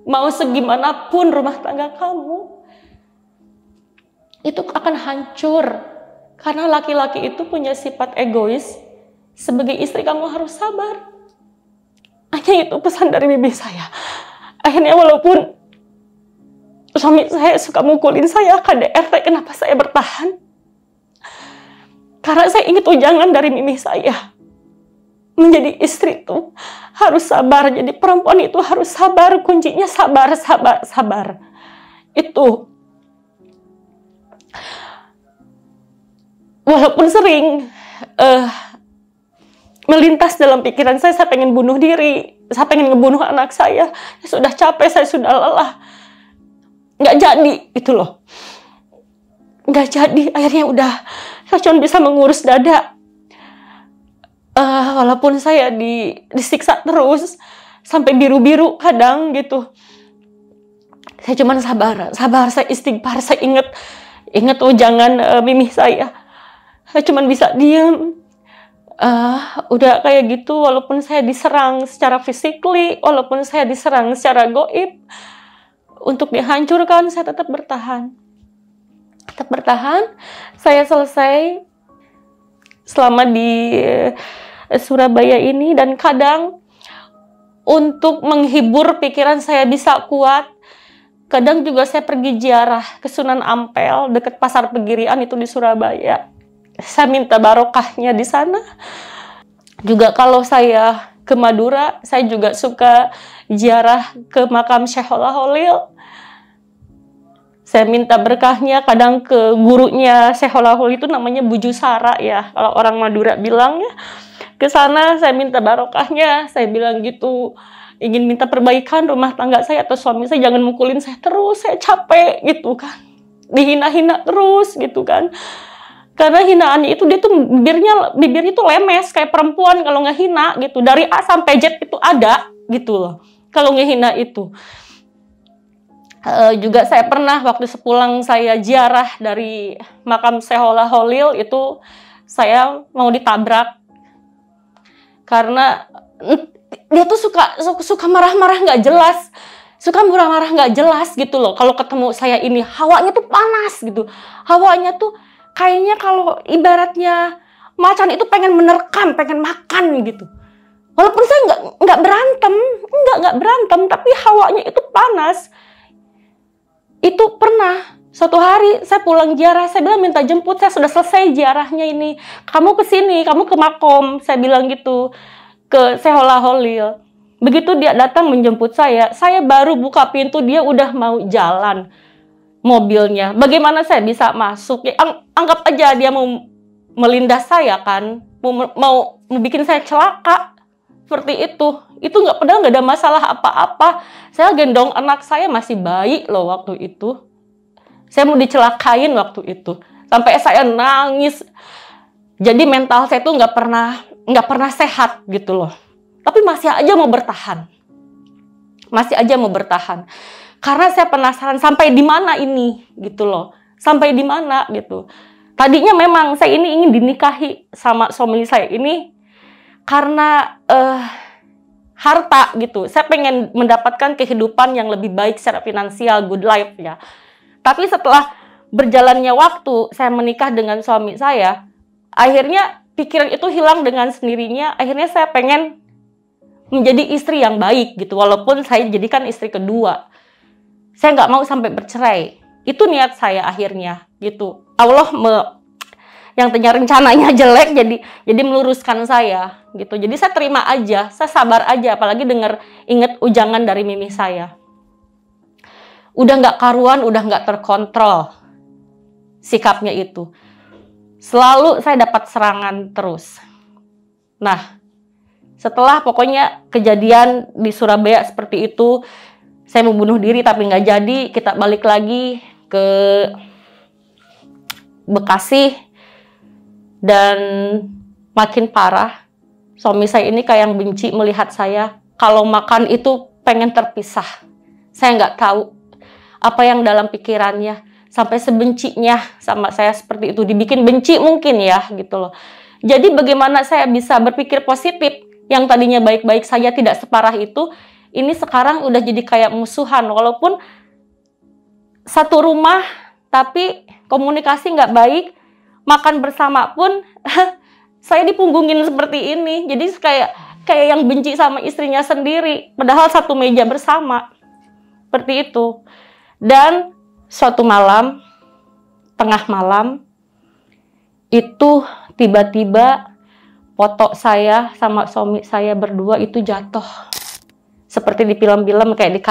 mau segimanapun rumah tangga kamu, itu akan hancur. Karena laki-laki itu punya sifat egois. Sebagai istri kamu harus sabar. Hanya itu pesan dari bibi saya. Akhirnya walaupun suami saya suka mukulin saya, KDRT, kenapa saya bertahan? Karena saya ingat ujangan dari mimi saya. Menjadi istri itu harus sabar. Jadi perempuan itu harus sabar. Kuncinya sabar, sabar, sabar. Itu. Walaupun sering melintas dalam pikiran saya pengen bunuh diri, saya pengen ngebunuh anak saya sudah capek, saya sudah lelah. Nggak jadi, itu loh. Nggak jadi, akhirnya udah, saya cuma bisa mengurus dada. Walaupun saya disiksa terus, sampai biru-biru kadang gitu. Saya cuma sabar, saya istighfar, saya ingat ujangan mimi saya. Saya cuma bisa diam. Udah kayak gitu, walaupun saya diserang secara physically, walaupun saya diserang secara goib, untuk dihancurkan, saya tetap bertahan. Tetap bertahan. Saya selesai selama di Surabaya ini, dan kadang untuk menghibur pikiran saya bisa kuat, kadang juga saya pergi ziarah ke Sunan Ampel, dekat Pasar Pegirian itu di Surabaya. Saya minta barokahnya di sana. Juga kalau saya ke Madura, saya juga suka ziarah ke makam Syekhullah Holil. Saya minta berkahnya, kadang ke gurunya Syekhullah Holil itu namanya Buju Sara ya, kalau orang Madura bilang ya. Ke sana saya minta barokahnya, saya bilang gitu, ingin minta perbaikan rumah tangga saya atau suami saya, jangan mukulin saya terus, saya capek gitu kan. Dihina-hina terus gitu kan. Karena hinaannya itu dia tuh bibirnya tuh lemes kayak perempuan kalau ngehina gitu. Dari A sampai Z itu ada gitu loh. Kalau ngehina itu. Juga saya pernah waktu sepulang saya ziarah dari makam Syekhullah Holil itu, saya mau ditabrak. Karena dia tuh suka marah-marah nggak jelas. Suka marah-marah nggak jelas gitu loh. Kalau ketemu saya ini, hawanya tuh panas gitu. Hawanya tuh kayaknya kalau ibaratnya macan itu pengen menerkam, pengen makan gitu. Walaupun saya nggak berantem, tapi hawanya itu panas. Itu pernah suatu hari saya pulang ziarah, saya bilang minta jemput, saya sudah selesai ziarahnya ini. Kamu ke sini, kamu ke makom, saya bilang gitu ke Syekhullah Holil. Begitu dia datang menjemput saya baru buka pintu, dia udah mau jalan mobilnya. Bagaimana saya bisa masuk? Ya, anggap aja dia mau melindas saya kan, mau bikin saya celaka seperti itu. Itu padahal nggak ada masalah apa-apa. Saya gendong anak saya masih bayi loh waktu itu. Saya mau dicelakain waktu itu. Sampai saya nangis. Jadi mental saya tuh nggak pernah sehat gitu loh. Tapi masih aja mau bertahan. Karena saya penasaran sampai di mana ini gitu loh. Sampai di mana gitu. Tadinya memang saya ini ingin dinikahi sama suami saya ini karena harta gitu. Saya pengen mendapatkan kehidupan yang lebih baik secara finansial, good life ya. Tapi setelah berjalannya waktu, saya menikah dengan suami saya, akhirnya pikiran itu hilang dengan sendirinya. Akhirnya saya pengen menjadi istri yang baik gitu. Walaupun saya jadikan istri kedua. Saya nggak mau sampai bercerai. Itu niat saya akhirnya gitu. Allah yang tadinya rencananya jelek jadi meluruskan saya gitu. Jadi saya terima aja, saya sabar aja, apalagi inget ujangan dari mimi saya. Udah nggak karuan, udah nggak terkontrol sikapnya itu. Selalu saya dapat serangan terus. Nah, setelah pokoknya kejadian di Surabaya seperti itu, saya mau bunuh diri tapi nggak jadi. Kita balik lagi ke Bekasi. Dan makin parah, suami saya ini kayak yang benci melihat saya. Kalau makan itu pengen terpisah. Saya nggak tahu apa yang dalam pikirannya. Sampai sebencinya sama saya seperti itu. Dibikin benci mungkin ya gitu loh. Jadi bagaimana saya bisa berpikir positif. Yang tadinya baik-baik saja tidak separah itu. Ini sekarang udah jadi kayak musuhan. Walaupun satu rumah tapi komunikasi nggak baik. Makan bersama pun saya dipunggungin seperti ini. Jadi kayak yang benci sama istrinya sendiri. Padahal satu meja bersama. Seperti itu. Dan suatu malam, tengah malam, itu tiba-tiba foto saya sama suami saya berdua itu jatuh. Seperti di film-film kayak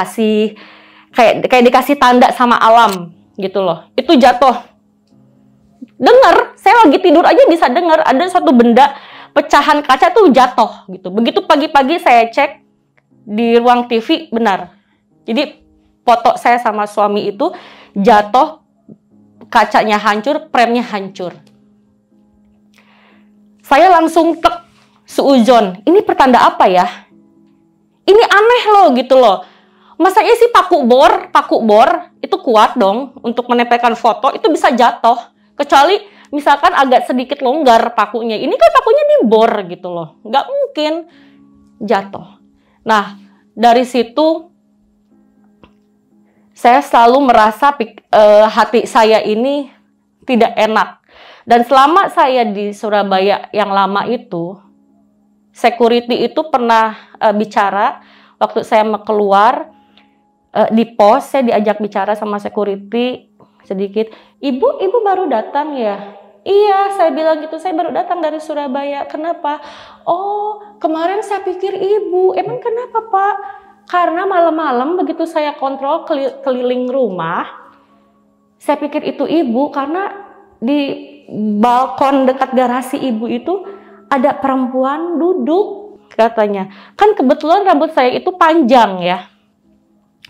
dikasih tanda sama alam gitu loh. Itu jatuh. Dengar, saya lagi tidur aja bisa dengar ada satu benda pecahan kaca tuh jatuh gitu. Begitu pagi-pagi saya cek di ruang TV, benar. Jadi foto saya sama suami itu jatuh, kacanya hancur, premnya hancur. Saya langsung suuzon, ini pertanda apa ya? Ini aneh loh gitu loh. Masanya sih paku bor itu kuat dong untuk menempelkan foto, itu bisa jatuh. Kecuali misalkan agak sedikit longgar pakunya. Ini kan pakunya dibor gitu loh. Nggak mungkin jatuh. Nah, dari situ saya selalu merasa hati saya ini tidak enak. Dan selama saya di Surabaya yang lama itu, security itu pernah bicara waktu saya mau keluar di pos, saya diajak bicara sama security sedikit. Ibu baru datang ya? Iya, saya bilang gitu, saya baru datang dari Surabaya. Kenapa? Oh, kemarin saya pikir ibu. Emang kenapa, Pak? Karena malam-malam begitu saya kontrol keliling rumah, saya pikir itu ibu karena di balkon dekat garasi ibu itu ada perempuan duduk katanya. Kan kebetulan rambut saya itu panjang ya.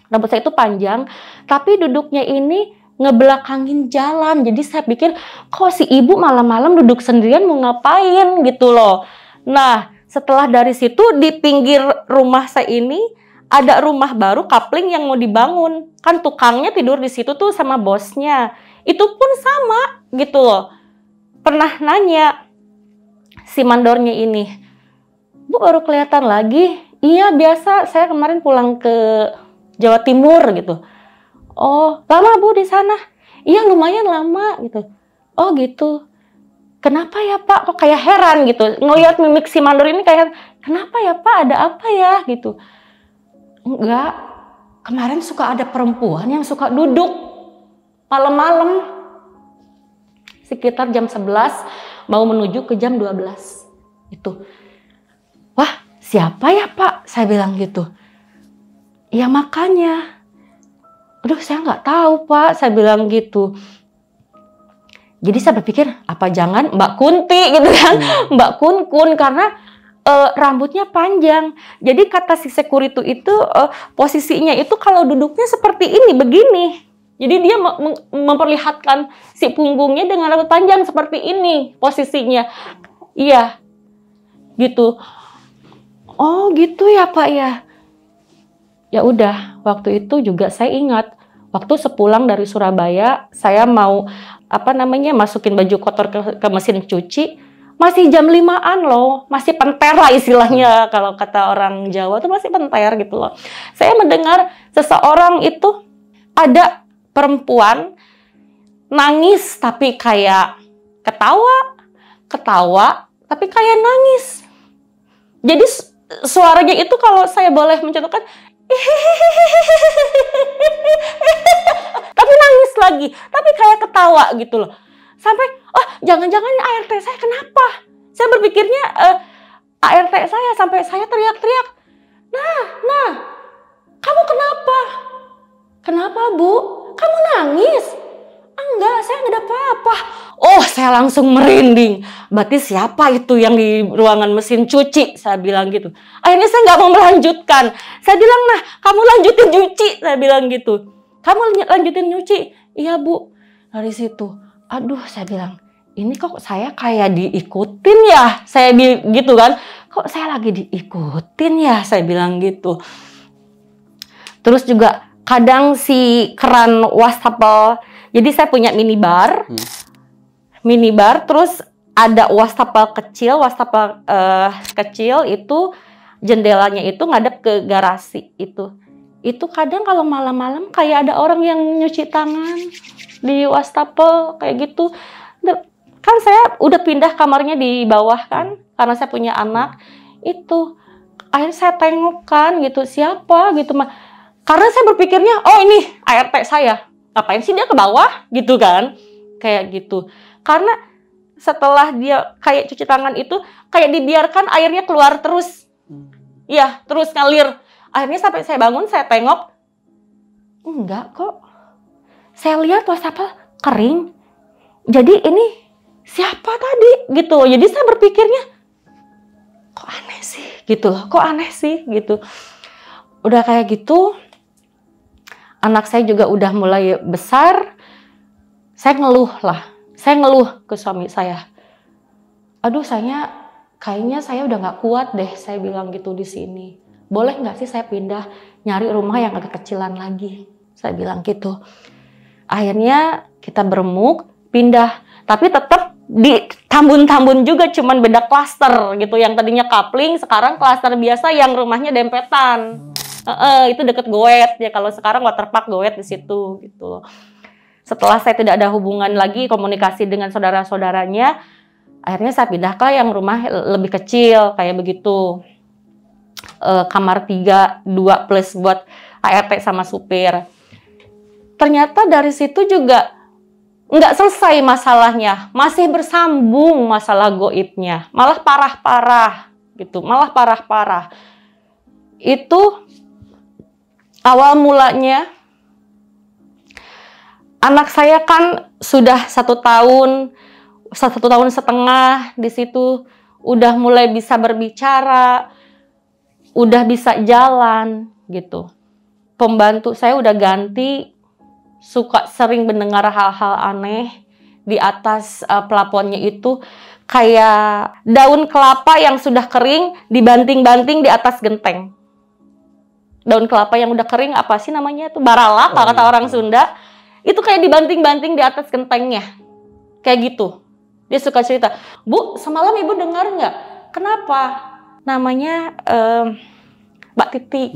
Rambut saya itu panjang, tapi duduknya ini ngebelakangin jalan. Jadi saya pikir kok si ibu malam-malam duduk sendirian mau ngapain gitu loh. Nah, setelah dari situ di pinggir rumah saya ini ada rumah baru kapling yang mau dibangun. Kan tukangnya tidur di situ tuh sama bosnya. Itu pun sama gitu loh. Pernah nanya si mandornya ini, Bu baru kelihatan lagi? Iya biasa, saya kemarin pulang ke Jawa Timur gitu. Oh, lama Bu di sana? Iya lumayan lama gitu. Oh gitu. Kenapa ya Pak? Kok kayak heran gitu. Ngelihat mimik si mandor ini kayak, kenapa ya Pak? Ada apa ya gitu. Enggak. Kemarin suka ada perempuan yang suka duduk malam-malam. Sekitar jam 11 mau menuju ke jam 12. Itu. Wah, siapa ya Pak? Saya bilang gitu. Ya makanya. Aduh saya nggak tahu Pak, saya bilang gitu. Jadi saya berpikir, apa jangan Mbak Kunti gitu kan, Mbak Kun karena rambutnya panjang. Jadi kata si security itu posisinya itu kalau duduknya seperti ini, begini. Jadi dia memperlihatkan si punggungnya dengan rambut panjang seperti ini posisinya. Iya, gitu. Oh gitu ya Pak ya. Ya udah, waktu itu juga saya ingat. Waktu sepulang dari Surabaya, saya mau masukin baju kotor ke mesin cuci. Masih jam 5-an loh, masih penter lah istilahnya kalau kata orang Jawa tuh masih penter gitu loh. Saya mendengar seseorang itu ada perempuan nangis tapi kayak ketawa tapi kayak nangis. Jadi suaranya itu kalau saya boleh mencontohkan tapi nangis lagi, tapi kayak ketawa gitu loh. Sampai, jangan-jangan ART saya kenapa? Saya berpikirnya ART saya sampai saya teriak-teriak. Nah, kamu kenapa? Kenapa Bu? Kamu nangis? Enggak, saya nggak ada apa-apa. Oh, saya langsung merinding. Berarti siapa itu yang di ruangan mesin cuci? Saya bilang gitu. Akhirnya saya nggak mau melanjutkan. Saya bilang, nah, kamu lanjutin nyuci. Saya bilang gitu. Kamu lanjutin nyuci? Iya Bu. Dari situ, aduh, saya bilang, ini kok saya kayak diikutin ya? Saya gitu kan. Kok saya lagi diikutin ya? Saya bilang gitu. Terus juga kadang si keran wastafel. Jadi saya punya minibar. Terus ada wastafel kecil itu jendelanya itu ngadep ke garasi itu. Itu kadang kalau malam-malam kayak ada orang yang nyuci tangan di wastafel kayak gitu. Kan saya udah pindah kamarnya di bawah kan, karena saya punya anak. Itu akhirnya saya tengok kan gitu, siapa gitu mah. Karena saya berpikirnya, oh ini ART saya. Ngapain sih dia ke bawah gitu kan? Kayak gitu. Karena setelah dia kayak cuci tangan itu kayak dibiarkan airnya keluar terus. Iya, terus ngalir. Akhirnya sampai saya bangun, saya tengok. Enggak kok. Saya lihat wastafel kering. Jadi ini siapa tadi gitu. Jadi saya berpikirnya kok aneh sih gitu loh. Kok aneh sih gitu. Udah kayak gitu, anak saya juga udah mulai besar. Saya ngeluh lah. Saya ngeluh ke suami saya. Aduh, kayaknya saya udah nggak kuat deh. Saya bilang gitu di sini. Boleh nggak sih saya pindah nyari rumah yang agak kecilan lagi? Saya bilang gitu. Akhirnya kita beremuk pindah. Tapi tetap di Tambun-Tambun juga, cuman beda klaster gitu. Yang tadinya kapling, sekarang klaster biasa yang rumahnya dempetan. Itu deket Goet ya. Kalau sekarang Waterpark Goet di situ gitu. Setelah saya tidak ada hubungan lagi komunikasi dengan saudara-saudaranya, akhirnya saya pindah ke yang rumah lebih kecil kayak begitu. Kamar 3, 2 plus buat ART sama supir. Ternyata dari situ juga nggak selesai masalahnya, masih bersambung masalah goibnya, malah parah-parah gitu, malah parah-parah. Itu awal mulanya anak saya kan sudah 1 tahun, 1 tahun setengah di situ, udah mulai bisa berbicara, udah bisa jalan gitu. Pembantu saya udah ganti, suka sering mendengar hal-hal aneh di atas plafonnya itu kayak daun kelapa yang sudah kering dibanting-banting di atas genteng. Daun kelapa yang udah kering apa sih namanya itu? Barala kalau kata orang Sunda. Itu kayak dibanting-banting di atas gentengnya. Kayak gitu. Dia suka cerita, Bu, semalam Ibu dengar nggak? Kenapa? Namanya Mbak Titi.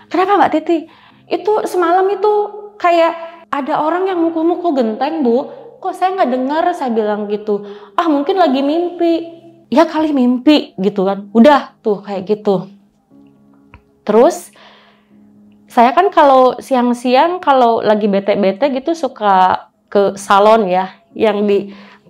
Kenapa Mbak Titi? Itu semalam itu kayak ada orang yang mukul-mukul genteng, Bu. Kok saya nggak dengar? Saya bilang gitu. Ah, mungkin lagi mimpi. Ya kali mimpi gitu kan. Udah tuh kayak gitu. Terus saya kan kalau siang-siang kalau lagi bete-bete gitu suka ke salon ya. Yang di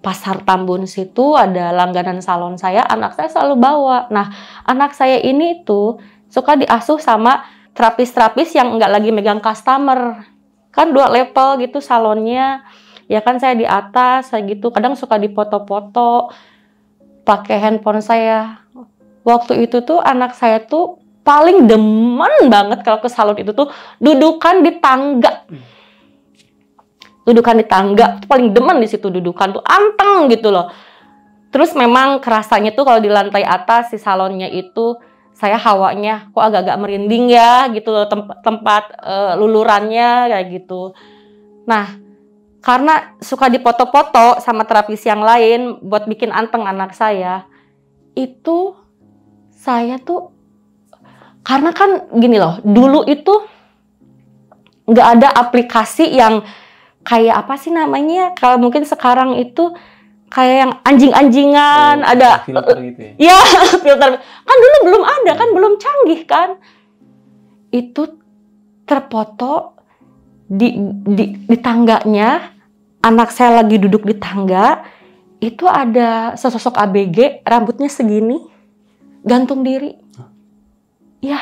Pasar Tambun situ ada langganan salon saya, anak saya selalu bawa. Nah, anak saya ini tuh suka diasuh sama terapis-terapis yang nggak lagi megang customer. Kan 2 level gitu salonnya. Ya kan saya di atas, saya gitu. Kadang suka dipoto-foto pakai handphone saya. Waktu itu tuh anak saya tuh paling demen banget kalau ke salon itu tuh dudukan di tangga. dudukan di tangga tuh paling demen di situ, dudukan tuh anteng gitu loh. Terus memang kerasanya tuh kalau di lantai atas si salonnya itu saya hawanya kok agak-agak merinding ya gitu loh, tempat lulurannya kayak gitu. Nah, karena suka dipoto-foto sama terapis yang lain buat bikin anteng anak saya, itu saya tuh karena kan gini loh, dulu itu nggak ada aplikasi yang kayak apa sih namanya, kalau mungkin sekarang itu kayak yang anjing-anjingan, ada filter gitu ya? ya filter, kan dulu belum ada kan, belum canggih kan. Itu terfoto di tangganya, anak saya lagi duduk di tangga, itu ada sesosok ABG, rambutnya segini, gantung diri. Ya,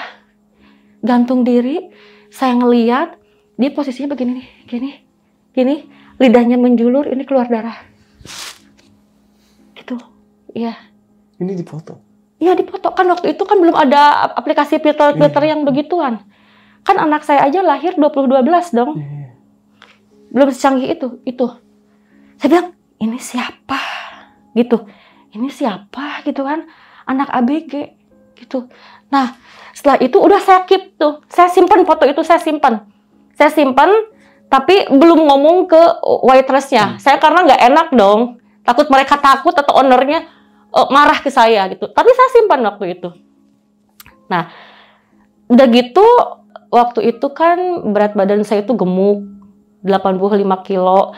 gantung diri. Saya ngeliat dia posisinya begini nih, gini, lidahnya menjulur, ini keluar darah. Gitu, iya. Ini dipoto? Iya dipoto, kan waktu itu kan belum ada aplikasi filter yang begituan. Kan anak saya aja lahir 2012 dong. Belum secanggih itu. Saya bilang, ini siapa? Gitu. Ini siapa gitu kan? Anak ABG gitu. Nah, setelah itu udah saya keep tuh. Saya simpan foto itu, saya simpan, tapi belum ngomong ke waitressnya. Saya karena nggak enak dong. Takut mereka takut atau ownernya marah ke saya gitu. Tapi saya simpan waktu itu. Nah, udah gitu waktu itu kan berat badan saya itu gemuk, 85 kilo.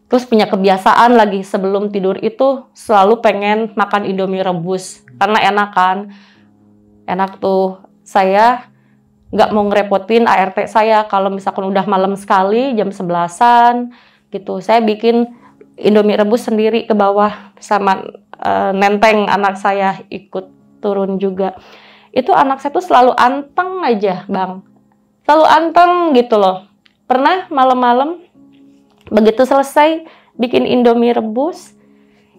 Terus punya kebiasaan lagi sebelum tidur itu selalu pengen makan Indomie rebus. Karena enak kan. Enak tuh. Saya nggak mau ngerepotin ART saya kalau misalkan udah malam sekali jam 11-an gitu. Saya bikin Indomie rebus sendiri ke bawah sama nenteng anak saya ikut turun juga. Itu anak saya tuh selalu anteng aja, Bang. Selalu anteng gitu loh. Pernah malam-malam begitu selesai bikin Indomie rebus,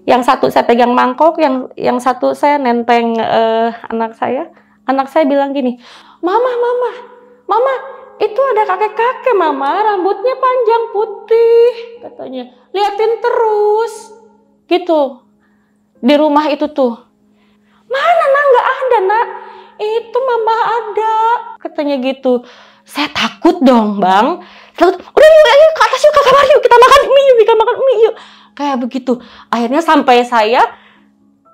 yang satu saya pegang mangkok, yang satu saya nenteng anak saya. Anak saya bilang gini, Mama, itu ada kakek-kakek, Mama, rambutnya panjang putih, katanya. Liatin terus, gitu. Di rumah itu tuh. Mana, Nak? Nggak ada, Nak. Itu Mama ada, katanya gitu. Saya takut dong, Bang. Takut, udah yuk ke atas yuk, ke kamar yuk, kita makan mie yuk. Kayak begitu. Akhirnya sampai saya,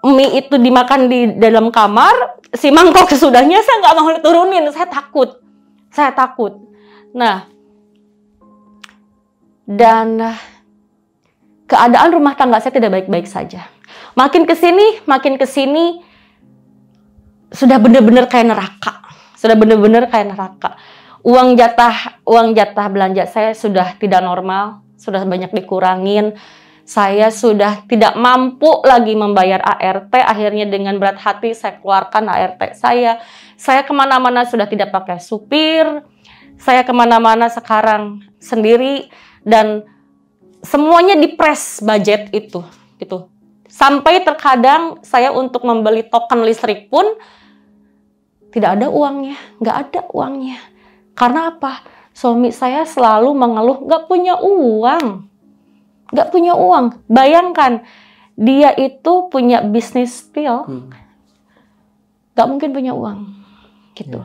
mie itu dimakan di dalam kamar, si mangkok sesudahnya saya nggak mau turunin, saya takut. Nah, dan keadaan rumah tangga saya tidak baik-baik saja. Makin kesini, sudah bener-bener kayak neraka. Uang jatah belanja saya sudah tidak normal, sudah banyak dikurangin. Saya sudah tidak mampu lagi membayar ART, akhirnya dengan berat hati saya keluarkan ART saya. Saya kemana-mana sudah tidak pakai supir, saya kemana-mana sekarang sendiri, dan semuanya dipres budget itu. Gitu. Sampai terkadang saya untuk membeli token listrik pun tidak ada uangnya, nggak ada uangnya. Karena apa? Suami saya selalu mengeluh nggak punya uang. Bayangkan, dia itu punya bisnis spill, nggak mungkin punya uang, gitu.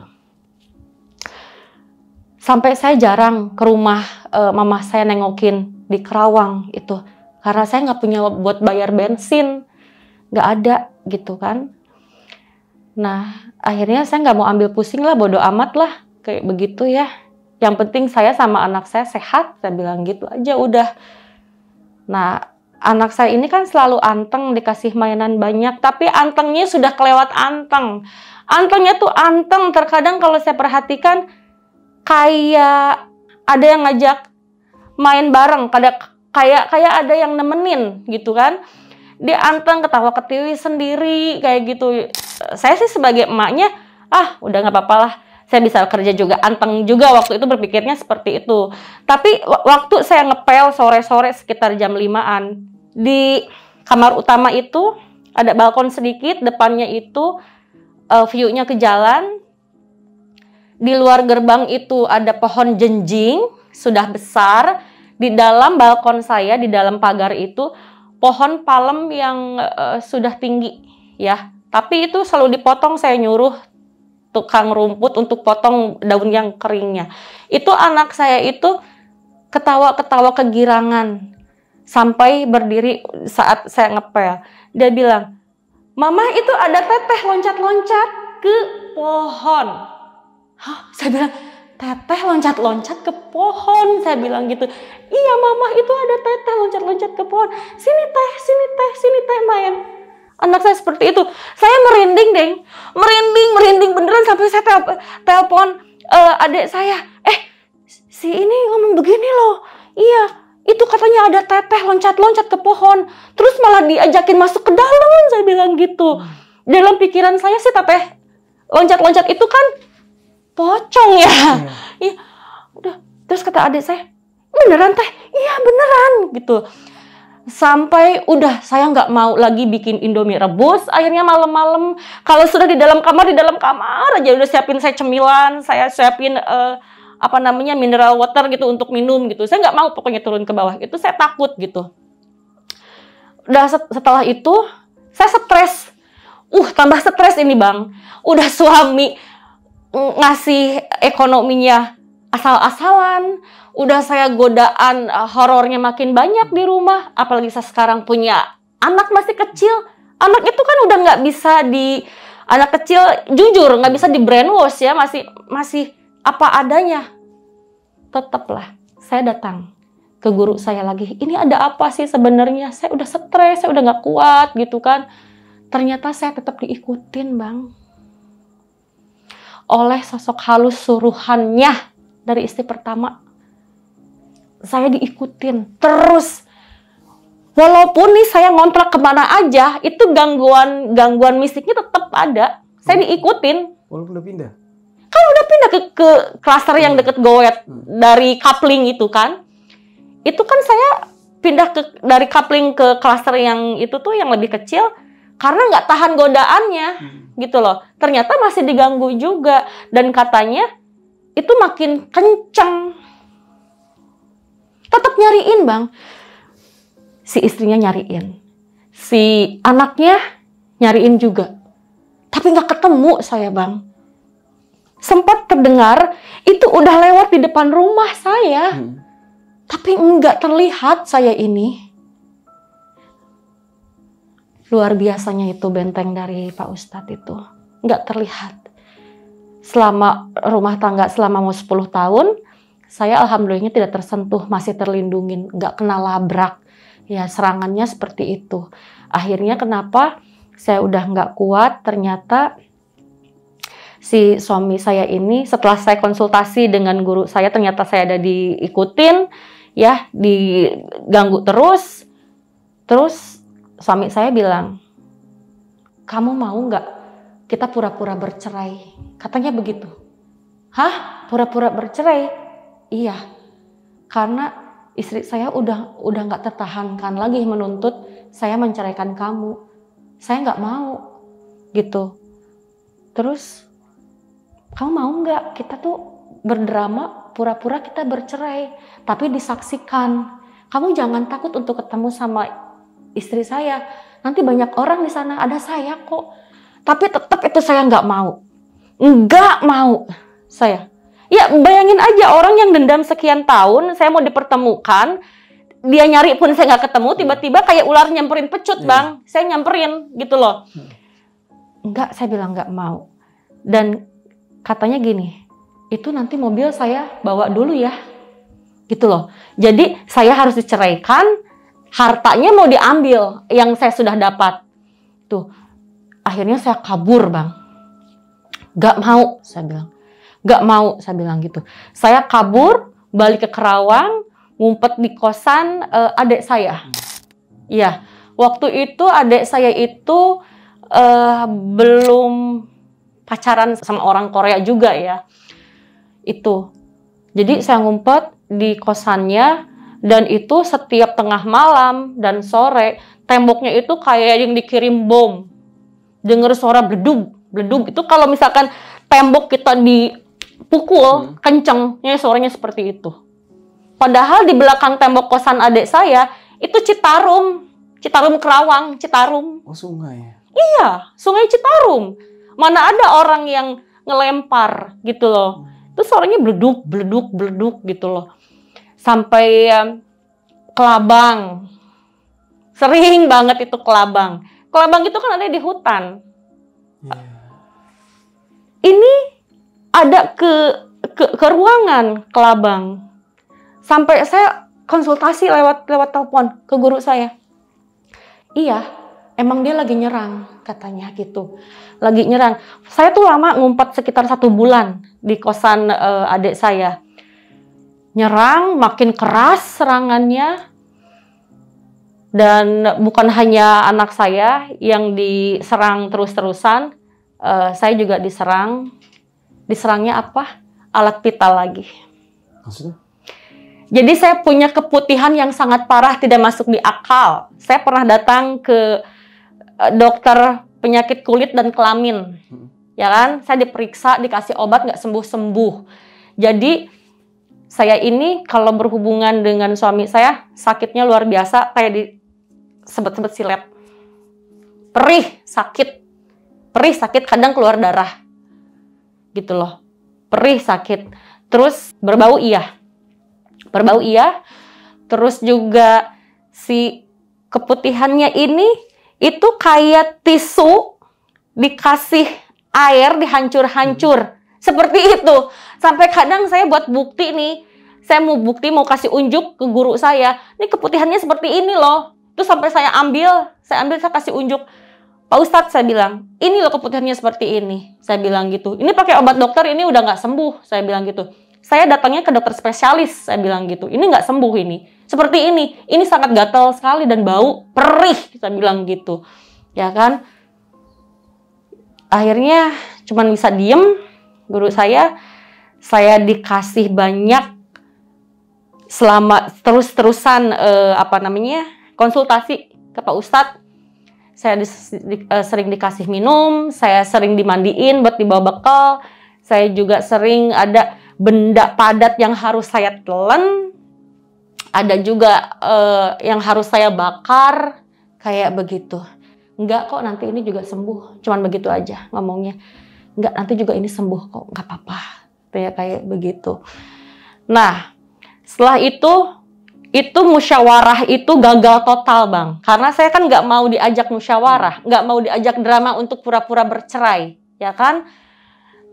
Sampai saya jarang ke rumah mama saya nengokin di Kerawang itu, karena saya nggak punya buat bayar bensin, nggak ada, gitu kan. Nah, akhirnya saya nggak mau ambil pusing lah, bodo amat lah, kayak begitu ya. Yang penting saya sama anak saya sehat, saya bilang gitu aja udah. Nah, anak saya ini kan selalu anteng, dikasih mainan banyak, tapi antengnya sudah kelewat anteng. Antengnya tuh anteng, terkadang kalau saya perhatikan kayak ada yang ngajak main bareng, kayak ada yang nemenin gitu kan. Dia anteng, ketawa ketiwi sendiri kayak gitu. Saya sih sebagai emaknya, udah nggak apa-apa lah. Saya bisa kerja juga, anteng juga waktu itu berpikirnya seperti itu. Tapi waktu saya ngepel sore-sore sekitar jam 5-an, di kamar utama itu ada balkon sedikit, depannya itu view-nya ke jalan. Di luar gerbang itu ada pohon jenjing, sudah besar. di dalam balkon saya, di dalam pagar itu pohon palem yang sudah tinggi ya. Tapi itu selalu dipotong, saya nyuruh tukang rumput untuk potong daun yang keringnya. Itu anak saya itu ketawa-ketawa kegirangan sampai berdiri saat saya ngepel. Dia bilang, "Mama, itu ada teteh loncat-loncat ke pohon." Hah? Saya bilang, "Teteh loncat-loncat ke pohon?" Saya bilang gitu. "Iya mama, itu ada teteh loncat-loncat ke pohon. Sini teh, sini teh, sini teh main." Anak saya seperti itu. Saya merinding deng. Merinding beneran sampai saya telepon adik saya. Si ini ngomong begini loh. Iya, itu katanya ada teteh loncat-loncat ke pohon. Terus malah diajakin masuk ke dalam. Saya bilang gitu. Dalam pikiran saya sih teteh loncat-loncat itu kan pocong ya. Iya. Udah. Terus kata adik saya, "Beneran teh?" "Iya beneran," gitu. Sampai udah saya nggak mau lagi bikin Indomie rebus. Akhirnya malam-malam kalau sudah di dalam kamar aja udah siapin saya cemilan, saya siapin mineral water gitu untuk minum gitu. Saya nggak mau pokoknya turun ke bawah. Itu saya takut gitu. Udah setelah itu saya stres. Tambah stres ini bang. Udah suami ngasih ekonominya asal-asalan, udah saya godaan horornya makin banyak di rumah, apalagi saya sekarang punya anak masih kecil. Anak itu kan udah nggak bisa anak kecil jujur nggak bisa di brainwash ya, masih apa adanya. Tetaplah saya datang ke guru saya lagi, "Ini ada apa sih sebenarnya? Saya udah stres, saya udah nggak kuat gitu kan." Ternyata saya tetap diikutin bang oleh sosok halus suruhannya dari istri pertama. Saya diikutin terus. Walaupun nih saya ngontrak kemana aja, itu gangguan mistiknya tetap ada. Saya diikutin. Walaupun udah pindah? Kan udah pindah ke klaster yang deket Goet dari coupling itu kan. Itu kan saya pindah dari coupling ke klaster yang itu tuh yang lebih kecil karena nggak tahan godaannya gitu loh. Ternyata masih diganggu juga dan katanya itu makin kenceng. Tetap nyariin bang. Si istrinya nyariin. Si anaknya nyariin juga. Tapi nggak ketemu saya bang. Sempat terdengar itu udah lewat di depan rumah saya. Tapi nggak terlihat saya ini. Luar biasanya itu benteng dari Pak Ustadz itu. Nggak terlihat. Selama rumah tangga selama mau 10 tahun, saya alhamdulillahnya tidak tersentuh, masih terlindungin, nggak kena labrak. Ya serangannya seperti itu. Akhirnya kenapa saya udah nggak kuat, ternyata si suami saya ini setelah saya konsultasi dengan guru saya, ternyata saya ada diikutin, ya diganggu terus. Terus suami saya bilang, "Kamu mau nggak kita pura-pura bercerai?" Katanya begitu. "Hah? Pura-pura bercerai?" "Iya, karena istri saya udah nggak tertahankan lagi menuntut saya menceraikan kamu. Saya nggak mau gitu. Terus kamu mau nggak kita tuh berdrama pura-pura kita bercerai, tapi disaksikan. Kamu jangan takut untuk ketemu sama istri saya. Nanti banyak orang di sana, ada saya kok." Tapi tetap itu saya nggak mau. Nggak mau saya. Ya bayangin aja orang yang dendam sekian tahun, saya mau dipertemukan, dia nyari pun saya nggak ketemu, tiba-tiba kayak ular nyamperin pecut bang, saya nyamperin gitu loh. Enggak, saya bilang nggak mau. Dan katanya gini, "Itu nanti mobil saya bawa dulu ya." Gitu loh. Jadi saya harus diceraikan, hartanya mau diambil yang saya sudah dapat. Tuh, akhirnya saya kabur bang. Nggak mau, saya bilang. Gak mau, saya bilang gitu. Saya kabur, balik ke Kerawang, ngumpet di kosan adik saya. Iya, waktu itu adik saya itu belum pacaran sama orang Korea juga ya. Itu. Jadi saya ngumpet di kosannya, dan itu setiap tengah malam dan sore, temboknya itu kayak yang dikirim bom. Dengar suara bledug, bledug. Itu kalau misalkan tembok kita dipukul kenceng, ya suaranya seperti itu. Padahal di belakang tembok kosan adik saya itu Citarum Kerawang, Citarum. Oh, sungai. Iya, Sungai Citarum. Mana ada orang yang ngelempar gitu loh. Itu suaranya bleduk gitu loh. Sampai kelabang. Sering banget itu kelabang. Kelabang itu kan ada di hutan. Ini ada ke ruangan kelabang. Sampai saya konsultasi lewat telepon ke guru saya. Iya, emang dia lagi nyerang, katanya gitu. Lagi nyerang. Saya tuh lama ngumpet sekitar 1 bulan di kosan adik saya. Nyerang, makin keras serangannya. Dan bukan hanya anak saya yang diserang terus-terusan, saya juga diserang. Diserangnya apa? Alat vital lagi. Maksudnya? Jadi saya punya keputihan yang sangat parah, tidak masuk di akal. Saya pernah datang ke dokter penyakit kulit dan kelamin. Ya kan? Saya diperiksa, dikasih obat, nggak sembuh-sembuh. Jadi saya ini kalau berhubungan dengan suami saya, sakitnya luar biasa, kayak disebut-sebut silet. Perih, sakit, kadang keluar darah. Gitu loh. Perih, sakit. Terus berbau iya. Terus juga si keputihannya ini itu kayak tisu dikasih air dihancur-hancur. Seperti itu. Sampai kadang saya buat bukti nih. Saya mau kasih unjuk ke guru saya. Ini keputihannya seperti ini loh. Terus sampai saya ambil, saya kasih unjuk. Pak Ustadz, saya bilang, ini loh keputihannya seperti ini. Saya bilang gitu. Ini pakai obat dokter, ini udah nggak sembuh. Saya bilang gitu. Saya datangnya ke dokter spesialis, saya bilang gitu. Ini nggak sembuh ini. Seperti ini sangat gatal sekali dan bau, perih, saya bilang gitu. Ya kan? Akhirnya cuman bisa diem, guru saya dikasih banyak selama terus-terusan konsultasi ke Pak Ustadz. Saya sering dikasih minum, saya sering dimandiin buat dibawa bekal. Saya juga sering ada benda padat yang harus saya telan, ada juga yang harus saya bakar, kayak begitu. Enggak kok, nanti ini juga sembuh, cuman begitu aja ngomongnya. Enggak, nanti juga ini sembuh kok, nggak apa-apa, kayak begitu. Nah, setelah itu musyawarah itu gagal total, Bang. Karena saya kan nggak mau diajak musyawarah, nggak mau diajak drama untuk pura-pura bercerai, ya kan?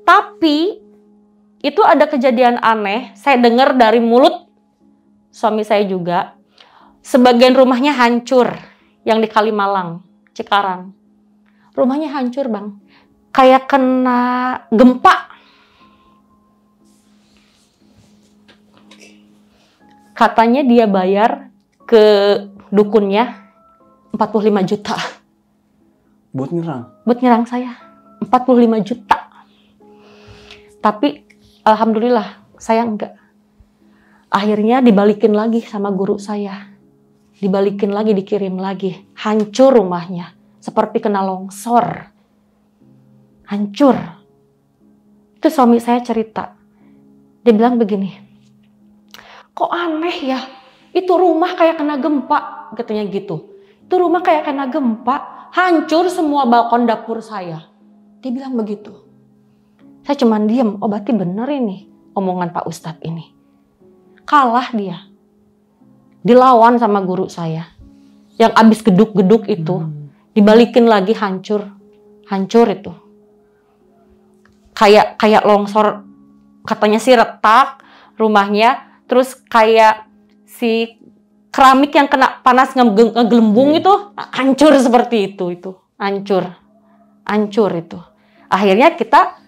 Tapi itu ada kejadian aneh, saya dengar dari mulut suami saya juga. Sebagian rumahnya hancur, yang di Kalimalang, Cikarang. Rumahnya hancur, Bang. Kayak kena gempa. Katanya dia bayar ke dukunnya 45 juta. Buat nyerang? Buat nyerang saya. 45 juta. Tapi alhamdulillah saya enggak. Akhirnya dibalikin lagi sama guru saya. Dibalikin lagi, dikirim lagi. Hancur rumahnya. Seperti kena longsor. Hancur. Itu suami saya cerita. Dia bilang begini, kok aneh ya? Itu rumah kayak kena gempa. Katanya gitu. Itu rumah kayak kena gempa. Hancur semua balkon dapur saya. Dia bilang begitu. Saya cuman diem. Oh, berarti bener ini omongan Pak Ustadz ini. Kalah dia. Dilawan sama guru saya. Yang abis geduk-geduk itu. Dibalikin lagi hancur. Hancur itu. Kayak longsor. Katanya sih retak rumahnya. Terus kayak si keramik yang kena panas ngegelembung itu. Hancur seperti itu. Hancur. Hancur itu. Akhirnya kita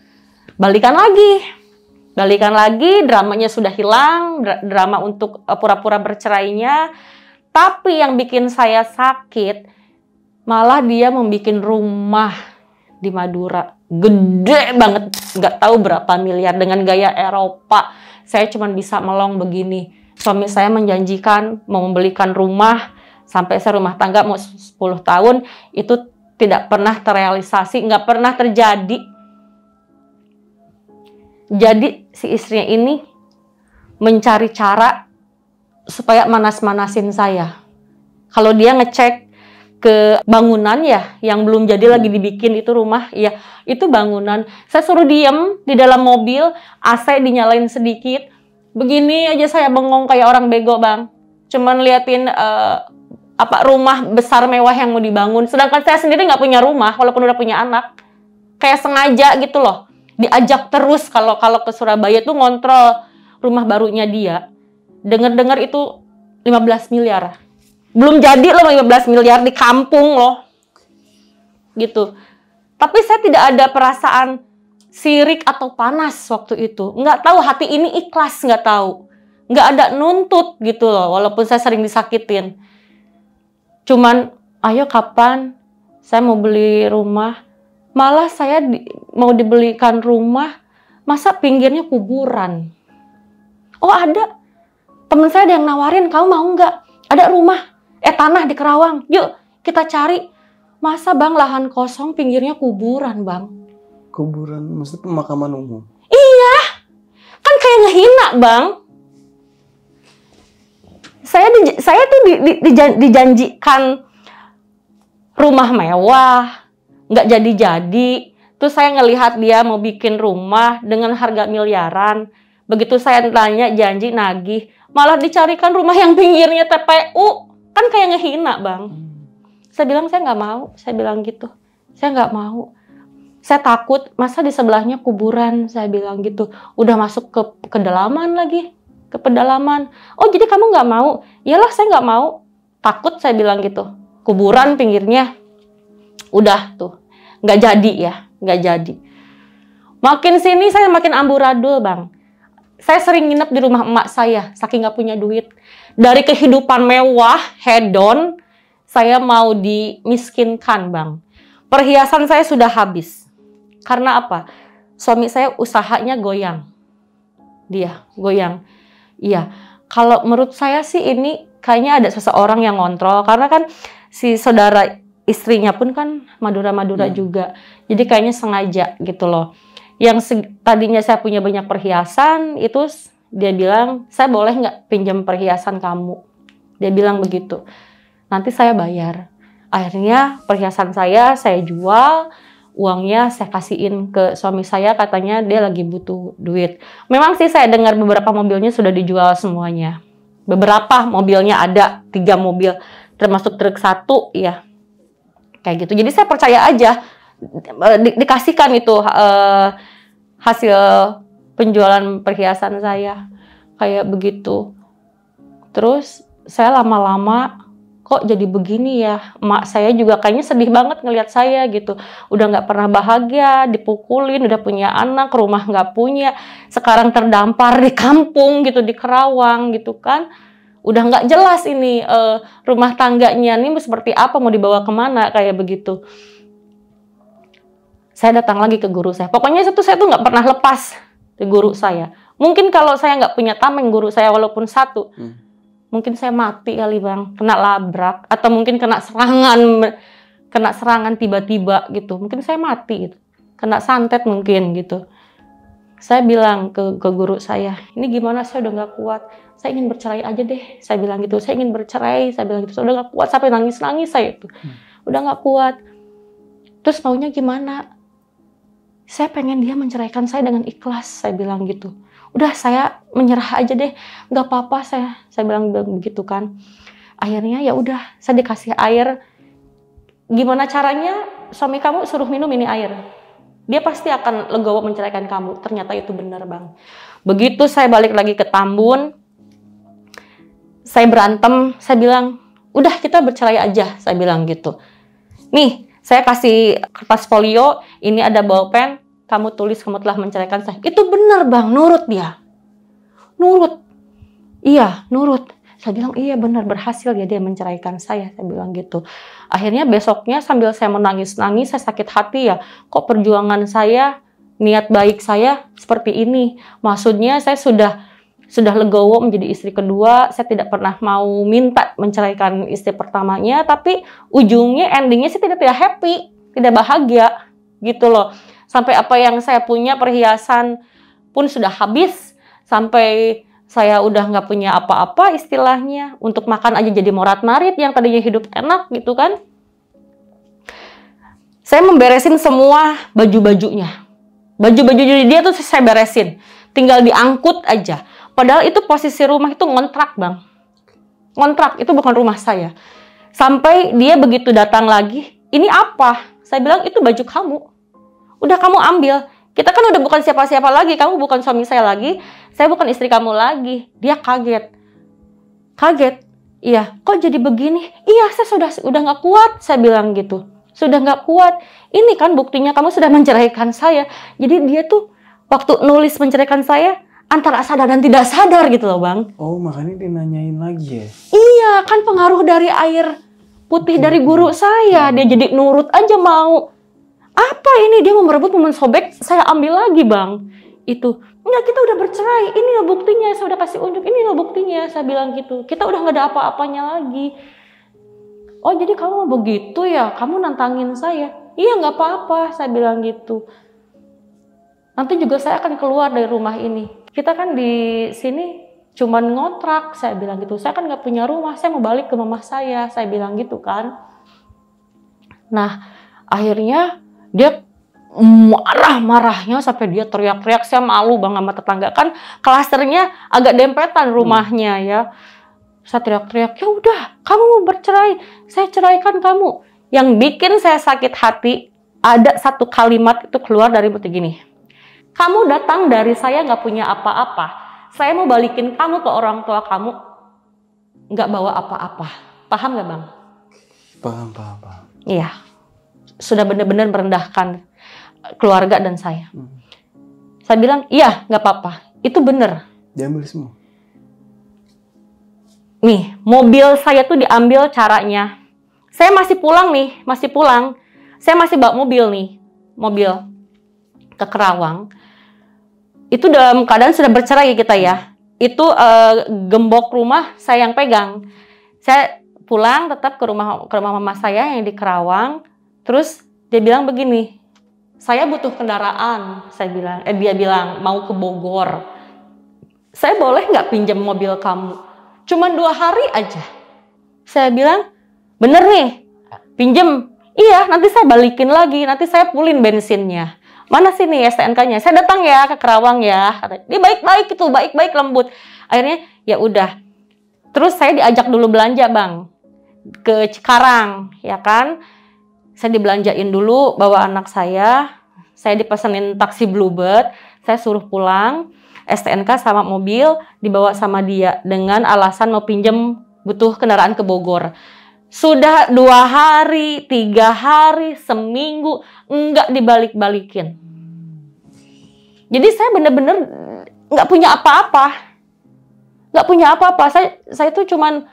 balikan lagi, dramanya sudah hilang, drama untuk pura-pura bercerainya. Tapi yang bikin saya sakit, malah dia membuat rumah di Madura. Gede banget, nggak tahu berapa miliar, dengan gaya Eropa. Saya cuma bisa melong begini. Suami saya menjanjikan mau membelikan rumah, sampai saya rumah tangga mau 10 tahun, itu tidak pernah terrealisasi, nggak pernah terjadi. Jadi si istrinya ini mencari cara supaya manas-manasin saya. Kalau dia ngecek ke bangunan ya, yang belum jadi lagi dibikin itu rumah, ya itu bangunan. Saya suruh diem di dalam mobil, AC dinyalain sedikit. Begini aja saya bengong kayak orang bego, Bang. Cuman liatin rumah besar mewah yang mau dibangun. Sedangkan saya sendiri nggak punya rumah, walaupun udah punya anak. Kayak sengaja gitu loh. Diajak terus kalau ke Surabaya tuh ngontrol rumah barunya dia. Dengar-dengar itu 15 miliar. Belum jadi loh 15 miliar di kampung loh. Gitu. Tapi saya tidak ada perasaan sirik atau panas waktu itu. Nggak tahu, hati ini ikhlas, nggak tahu. Nggak ada nuntut gitu loh, walaupun saya sering disakitin. Cuman, ayo kapan saya mau beli rumah. Malah saya mau dibelikan rumah, masa pinggirnya kuburan. Oh ada, temen saya ada yang nawarin, kamu mau nggak? Ada rumah, tanah di Kerawang, yuk kita cari. Masa Bang lahan kosong pinggirnya kuburan, Bang? Kuburan, maksudnya pemakaman umum? Iya, kan kayak ngehina, Bang. Saya tuh dijanjikan rumah mewah, nggak jadi-jadi. Terus saya ngelihat dia mau bikin rumah dengan harga miliaran. Begitu saya tanya janji nagih, malah dicarikan rumah yang pinggirnya TPU. Kan kayak ngehina, Bang. Saya bilang saya nggak mau, saya bilang gitu. Saya nggak mau. Saya takut, masa di sebelahnya kuburan, saya bilang gitu. Udah masuk ke kedalaman lagi, ke pedalaman. Oh jadi kamu nggak mau? Iyalah saya nggak mau. Takut, saya bilang gitu. Kuburan pinggirnya. Udah tuh, nggak jadi ya, nggak jadi. Makin sini saya makin amburadul, Bang. Saya sering nginep di rumah emak saya, saking nggak punya duit. Dari kehidupan mewah, hedon, saya mau dimiskinkan, Bang. Perhiasan saya sudah habis. Karena apa? Suami saya usahanya goyang. Dia goyang. Iya. Kalau menurut saya sih ini kayaknya ada seseorang yang ngontrol. Karena kan si saudara istrinya pun kan Madura-Madura juga. Jadi kayaknya sengaja gitu loh. Yang tadinya saya punya banyak perhiasan, itu dia bilang, saya boleh nggak pinjam perhiasan kamu? Dia bilang begitu. Nanti saya bayar. Akhirnya perhiasan saya jual, uangnya saya kasihin ke suami saya, katanya dia lagi butuh duit. Memang sih saya dengar beberapa mobilnya sudah dijual semuanya. Beberapa mobilnya ada, 3 mobil, termasuk truk 1, ya. Kayak gitu. Jadi saya percaya aja, dikasihkan itu hasil penjualan perhiasan saya. Kayak begitu. Terus saya lama-lama, kok jadi begini ya? Emak saya juga kayaknya sedih banget ngelihat saya gitu. Udah nggak pernah bahagia, dipukulin, udah punya anak, rumah nggak punya. Sekarang terdampar di kampung gitu, di Kerawang gitu kan. Udah nggak jelas ini rumah tangganya nih seperti apa, mau dibawa kemana, kayak begitu. Saya datang lagi ke guru saya. Pokoknya itu saya tuh nggak pernah lepas ke guru saya. Mungkin kalau saya nggak punya tameng guru saya walaupun 1, mungkin saya mati kali, Bang, kena labrak, atau mungkin kena serangan tiba-tiba gitu. Mungkin saya mati gitu. Kena santet mungkin gitu. Saya bilang ke guru saya, ini gimana, saya udah nggak kuat. Saya ingin bercerai aja deh. Saya bilang gitu, saya ingin bercerai. Saya bilang gitu, saya udah nggak kuat, sampai nangis-nangis saya itu. Udah nggak kuat. Terus maunya gimana? Saya pengen dia menceraikan saya dengan ikhlas. Saya bilang gitu. Udah saya menyerah aja deh, nggak apa-apa, saya bilang begitu kan. Akhirnya ya udah, saya dikasih air. Gimana caranya? Suami kamu suruh minum ini air, dia pasti akan legowo menceraikan kamu. Ternyata itu benar, Bang. Begitu saya balik lagi ke Tambun, saya berantem, saya bilang udah kita bercerai aja, saya bilang gitu. Nih saya kasih kertas folio, ini ada bolpen, kamu tulis kamu telah menceraikan saya. Itu benar, Bang, nurut dia. Nurut. Iya, nurut. Saya bilang, iya benar, berhasil ya dia menceraikan saya bilang gitu. Akhirnya besoknya sambil saya menangis-nangis, saya sakit hati ya. Kok perjuangan saya, niat baik saya seperti ini. Maksudnya saya sudah legowo menjadi istri kedua, saya tidak pernah mau minta menceraikan istri pertamanya, tapi ujungnya, endingnya saya tidak happy, tidak bahagia gitu loh. Sampai apa yang saya punya perhiasan pun sudah habis, sampai Saya udah nggak punya apa-apa istilahnya. Untuk makan aja jadi morat-marit yang tadinya hidup enak gitu kan. Saya memberesin semua baju-bajunya. Baju-baju dia tuh saya beresin. Tinggal diangkut aja. Padahal itu posisi rumah itu ngontrak, Bang. Ngontrak, itu bukan rumah saya. Sampai dia begitu datang lagi, ini apa? Saya bilang, itu baju kamu. Udah kamu ambil. Kita kan udah bukan siapa-siapa lagi. Kamu bukan suami saya lagi. Saya bukan istri kamu lagi. Dia kaget. Kaget. Iya, kok jadi begini? Iya, saya udah nggak kuat. Saya bilang gitu. Sudah nggak kuat. Ini kan buktinya kamu sudah menceraikan saya. Jadi dia tuh waktu nulis menceraikan saya, antara sadar dan tidak sadar gitu loh, Bang. Oh, makanya dia nanyain lagi ya? Iya, kan pengaruh dari air putih dari guru saya. Dia jadi nurut aja mau. Apa ini? Dia mau merebut, mau mensobek, saya ambil lagi, Bang. Itu. Enggak, kita udah bercerai. Ini loh buktinya, saya udah kasih unjuk. Ini loh buktinya, saya bilang gitu. Kita udah nggak ada apa-apanya lagi. Oh, jadi kamu begitu ya? Kamu nantangin saya? Iya, nggak apa-apa, saya bilang gitu. Nanti juga saya akan keluar dari rumah ini. Kita kan di sini cuman ngontrak, saya bilang gitu. Saya kan nggak punya rumah, saya mau balik ke mama saya bilang gitu kan. Nah, akhirnya dia marah-marahnya sampai dia teriak-teriak. Saya malu, Bang, sama tetangga. Kan klasternya agak dempetan rumahnya ya. Saya teriak-teriak, ya udah, kamu mau bercerai, saya ceraikan kamu. Yang bikin saya sakit hati, ada satu kalimat itu keluar dari mulut gini. Kamu datang dari saya nggak punya apa-apa. Saya mau balikin kamu ke orang tua kamu, nggak bawa apa-apa. Paham nggak, Bang? Paham. Iya. Sudah benar-benar merendahkan keluarga dan saya. Saya bilang, iya nggak apa-apa. Itu bener. Diambil semua? Nih, mobil saya tuh diambil caranya. Saya masih pulang. Saya masih bawa mobil ke Kerawang. Itu dalam keadaan sudah bercerai kita ya. Itu gembok rumah saya yang pegang. Saya pulang tetap ke rumah mama saya yang di Kerawang. Terus dia bilang begini, saya butuh kendaraan. Dia bilang mau ke Bogor. Saya boleh nggak pinjam mobil kamu? Cuman 2 hari aja. Saya bilang, bener nih, pinjem. Iya, nanti saya balikin lagi, nanti saya pulin bensinnya. Mana sih nih STNK-nya? Saya datang ya ke Kerawang ya. Dia baik-baik itu, baik-baik lembut. Akhirnya ya udah. Terus saya diajak dulu belanja, Bang, ke Cikarang, ya kan? Saya dibelanjain dulu, bawa anak saya dipesenin taksi Bluebird, saya suruh pulang. STNK sama mobil dibawa sama dia dengan alasan mau pinjem butuh kendaraan ke Bogor. Sudah 2 hari, 3 hari, seminggu enggak dibalik-balikin. Jadi saya bener-bener nggak punya apa-apa. Nggak punya apa-apa. Saya tuh cuman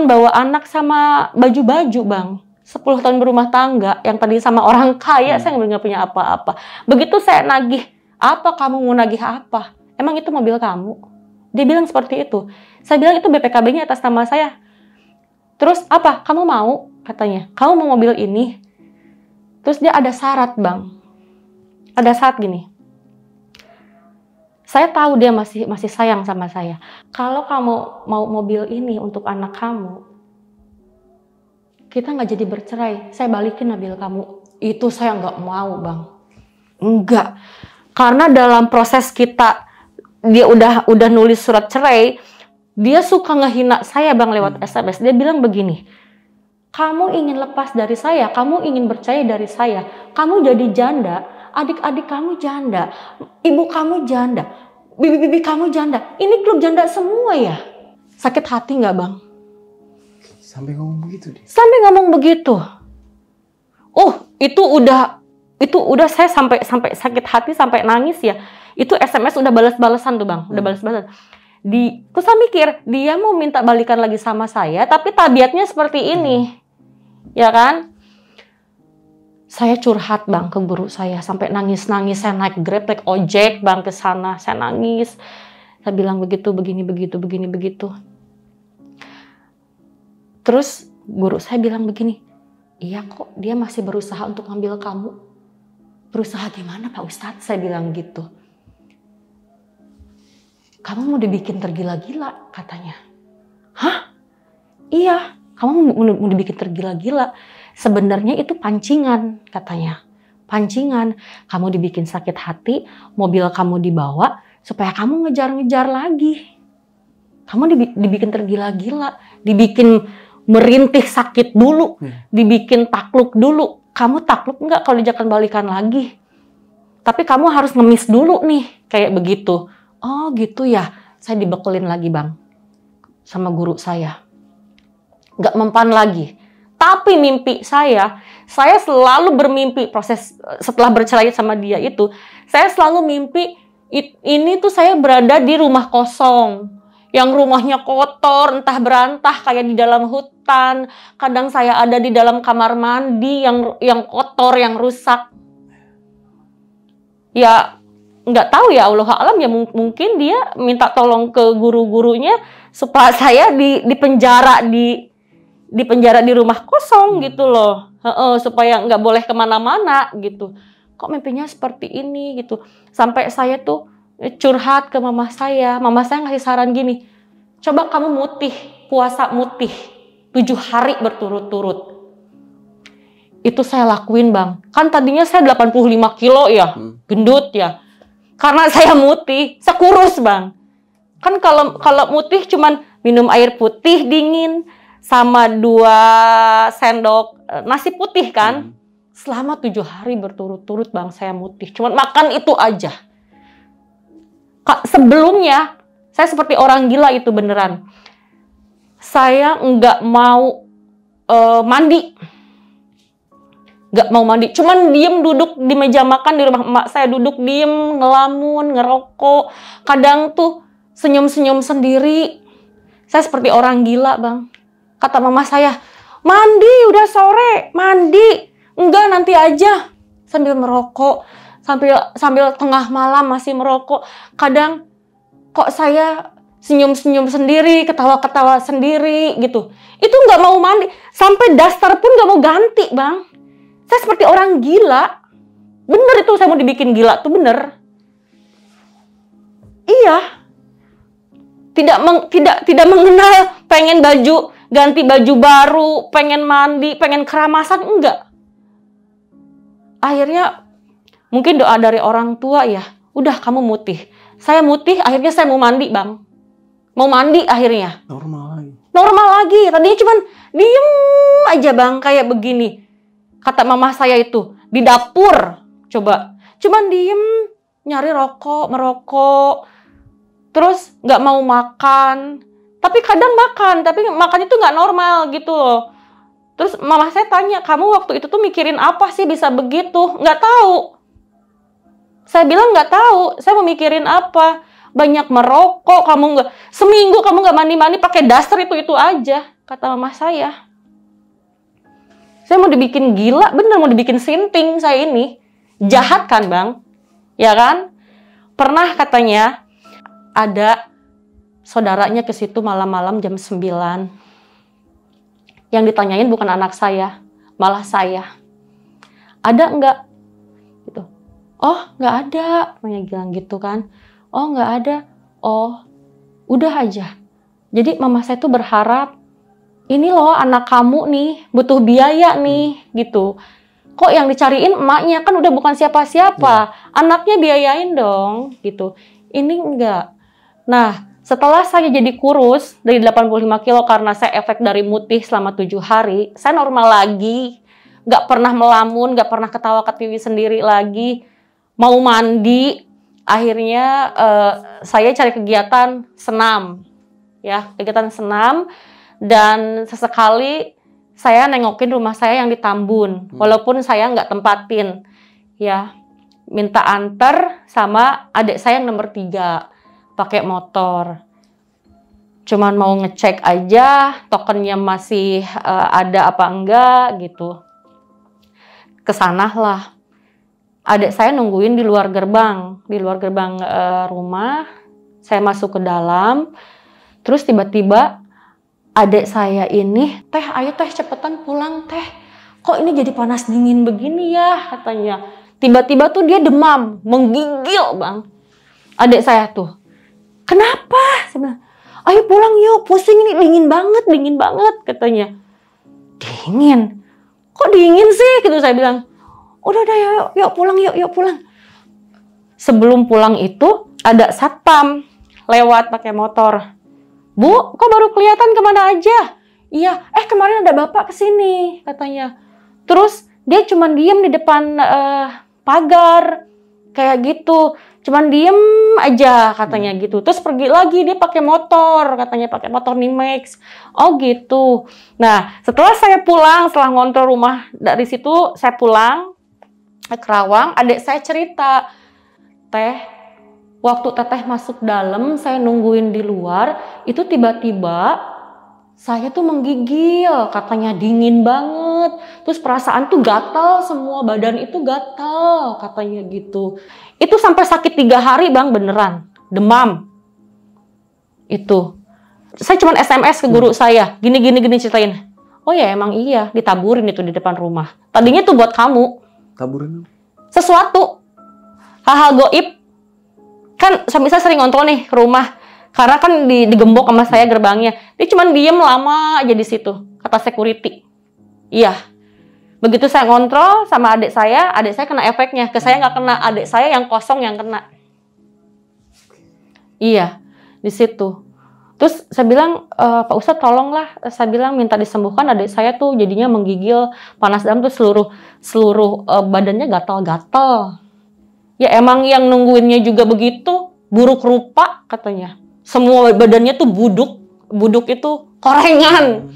bawa anak sama baju-baju, Bang. 10 tahun berumah tangga yang tadi sama orang kaya, saya nggak punya apa-apa. Begitu saya nagih, apa kamu mau nagih apa? Emang itu mobil kamu? Dia bilang seperti itu. Saya bilang itu BPKB-nya atas nama saya. Terus apa? Kamu mau? Katanya. Kamu mau mobil ini? Terus dia ada syarat, Bang. Ada syarat gini. Saya tahu dia masih sayang sama saya. Kalau kamu mau mobil ini untuk anak kamu, kita nggak jadi bercerai. Saya balikin mobil kamu. Itu saya nggak mau, Bang. Enggak. Karena dalam proses kita, dia udah nulis surat cerai, dia suka ngehina saya, Bang, lewat SMS. Dia bilang begini, kamu ingin lepas dari saya, kamu ingin bercerai dari saya, kamu jadi janda, adik-adik kamu janda, ibu kamu janda, bibi-bibi kamu janda. Ini klub janda semua ya. Sakit hati nggak, Bang? Sampai ngomong begitu dia? Sampai ngomong begitu. Oh, itu udah saya sampai sakit hati, sampai nangis ya. Itu SMS udah balas-balasan tuh, Bang. Udah balas-balasan. Terus saya mikir, dia mau minta balikan lagi sama saya, tapi tabiatnya seperti ini. Ya kan? Saya curhat, Bang, ke guru saya. Sampai nangis-nangis. Saya naik Grab, naik ojek, Bang, ke sana. Saya nangis. Saya bilang begitu, begini, begitu. Terus guru saya bilang begini, iya kok dia masih berusaha untuk ngambil kamu. Berusaha gimana, Pak Ustadz? Saya bilang gitu. kamu mau dibikin tergila-gila katanya. Hah? Iya, kamu mau dibikin tergila-gila. Sebenarnya itu pancingan katanya. Pancingan, kamu dibikin sakit hati, mobil kamu dibawa supaya kamu ngejar-ngejar lagi. Kamu dibikin tergila-gila, dibikin merintih sakit dulu, dibikin takluk dulu. Kamu takluk nggak kalau diajakan balikan lagi? Tapi kamu harus ngemis dulu nih, kayak begitu. Oh gitu ya, saya dibekelin lagi bang, sama guru saya. Nggak mempan lagi. Tapi mimpi saya selalu bermimpi proses setelah bercerai sama dia itu, saya selalu mimpi ini tuh saya berada di rumah kosong. Yang rumahnya kotor, entah berantah kayak di dalam hutan. Kadang saya ada di dalam kamar mandi yang kotor, yang rusak. Ya nggak tahu ya, Allah alam ya, mungkin dia minta tolong ke guru-gurunya supaya saya di penjara di rumah kosong gitu loh. Supaya nggak boleh kemana-mana gitu. Kok mimpinya seperti ini gitu. Sampai saya tuh curhat ke mama saya ngasih saran gini, coba kamu mutih, puasa mutih 7 hari berturut-turut. Itu saya lakuin bang, kan tadinya saya 85 kilo ya, gendut ya, karena saya mutih, saya kurus bang. Kan kalau mutih cuman minum air putih dingin sama 2 sendok nasi putih kan, selama 7 hari berturut-turut bang saya mutih, cuman makan itu aja. Sebelumnya saya seperti orang gila itu beneran. Saya nggak mau mandi. Nggak mau mandi. Cuman diem duduk di meja makan di rumah emak saya. Duduk diem, ngelamun, ngerokok. Kadang tuh senyum-senyum sendiri. Saya seperti orang gila bang. Kata mama saya, mandi udah sore, mandi. Enggak nanti aja. Sambil merokok. Sambil tengah malam masih merokok. Kadang kok saya senyum-senyum sendiri, ketawa-ketawa sendiri gitu. Itu nggak mau mandi. Sampai daster pun nggak mau ganti, bang. Saya seperti orang gila. Bener itu, saya mau dibikin gila tuh bener. Iya. Tidak mengenal pengen ganti baju baru, pengen mandi, pengen keramasan, enggak. Akhirnya mungkin doa dari orang tua ya, udah kamu mutih. Saya mutih, akhirnya saya mau mandi bang. Mau mandi akhirnya. Normal lagi. Tadinya cuman diem aja bang, kayak begini. Kata mama saya itu, di dapur. Coba. Cuman diem, nyari rokok, merokok. Terus nggak mau makan. Tapi kadang makan, tapi makan itu nggak normal gitu loh. Terus mama saya tanya, kamu waktu itu tuh mikirin apa sih bisa begitu? Nggak tahu. Saya bilang nggak tahu, saya mau mikirin apa. Banyak merokok, kamu nggak, seminggu kamu nggak mandi-mandi pakai daster itu aja, kata mama saya. Saya mau dibikin gila, bener mau dibikin sinting saya ini. Jahat kan bang? Ya kan? Pernah katanya ada saudaranya ke situ malam-malam jam 9. Yang ditanyain bukan anak saya, malah saya. Ada enggak? Gitu. Oh, nggak ada. Bilang gitu kan. Oh, nggak ada. Oh, udah aja. Jadi mama saya tuh berharap, ini loh anak kamu nih, butuh biaya nih, gitu. Kok yang dicariin emaknya, kan udah bukan siapa-siapa. Anaknya biayain dong, gitu. Ini enggak. Nah, setelah saya jadi kurus dari 85 kilo karena saya efek dari mutih selama 7 hari, saya normal lagi. Nggak pernah melamun, nggak pernah ketawa ke TV sendiri lagi. Mau mandi, akhirnya saya cari kegiatan senam. Ya, kegiatan senam. Dan sesekali saya nengokin rumah saya yang di Tambun. Walaupun saya nggak tempatin. Ya, minta anter sama adik saya yang nomor 3. Pakai motor. Cuman mau ngecek aja tokennya masih ada apa enggak gitu. Kesanah lah. Adik saya nungguin di luar gerbang rumah. Saya masuk ke dalam. Terus tiba-tiba adik saya ini, teh ayo teh cepetan pulang teh. Kok ini jadi panas dingin begini ya katanya. Tiba-tiba tuh dia demam, menggigil bang. Adik saya tuh. Kenapa Saya bilang, ayo pulang yuk, pusing ini, dingin banget katanya. Dingin? Kok dingin sih? Gitu saya bilang. Udah yuk pulang yuk pulang. Sebelum pulang itu ada satpam lewat pakai motor. Bu, kok baru kelihatan kemana aja? Iya, kemarin ada bapak kesini katanya. Terus dia cuma diem di depan pagar kayak gitu. Cuman diem aja katanya gitu. Terus pergi lagi dia pakai motor, katanya pakai motor Nimax. Oh gitu. Nah, setelah saya pulang, setelah ngontrol rumah dari situ, saya pulang ke Kerawang, adik saya cerita, Teh, waktu teteh masuk dalam, saya nungguin di luar, itu tiba-tiba saya tuh menggigil, katanya dingin banget. Terus perasaan tuh gatal, semua badan itu gatal, katanya gitu. Itu sampai sakit 3 hari bang, beneran. Demam. Itu. Saya cuma SMS ke guru saya, gini ceritain. Oh ya emang iya, ditaburin itu di depan rumah. Tadinya tuh buat kamu. Taburin? Sesuatu. Hal-hal goib. Kan suami saya sering ngontrol nih ke rumah. Karena kan digembok sama saya gerbangnya. Dia cuma diem lama aja di situ. Kata security. Iya. Begitu saya ngontrol sama adik saya kena efeknya. Ke saya nggak kena, adik saya yang kosong yang kena. Iya, di situ. Terus saya bilang, Pak Ustadz tolonglah. Saya bilang minta disembuhkan, adik saya tuh jadinya menggigil, panas dalam tuh seluruh badannya gatal-gatal. Ya emang yang nungguinnya juga begitu, buruk rupa katanya. Semua badannya tuh buduk itu korengan.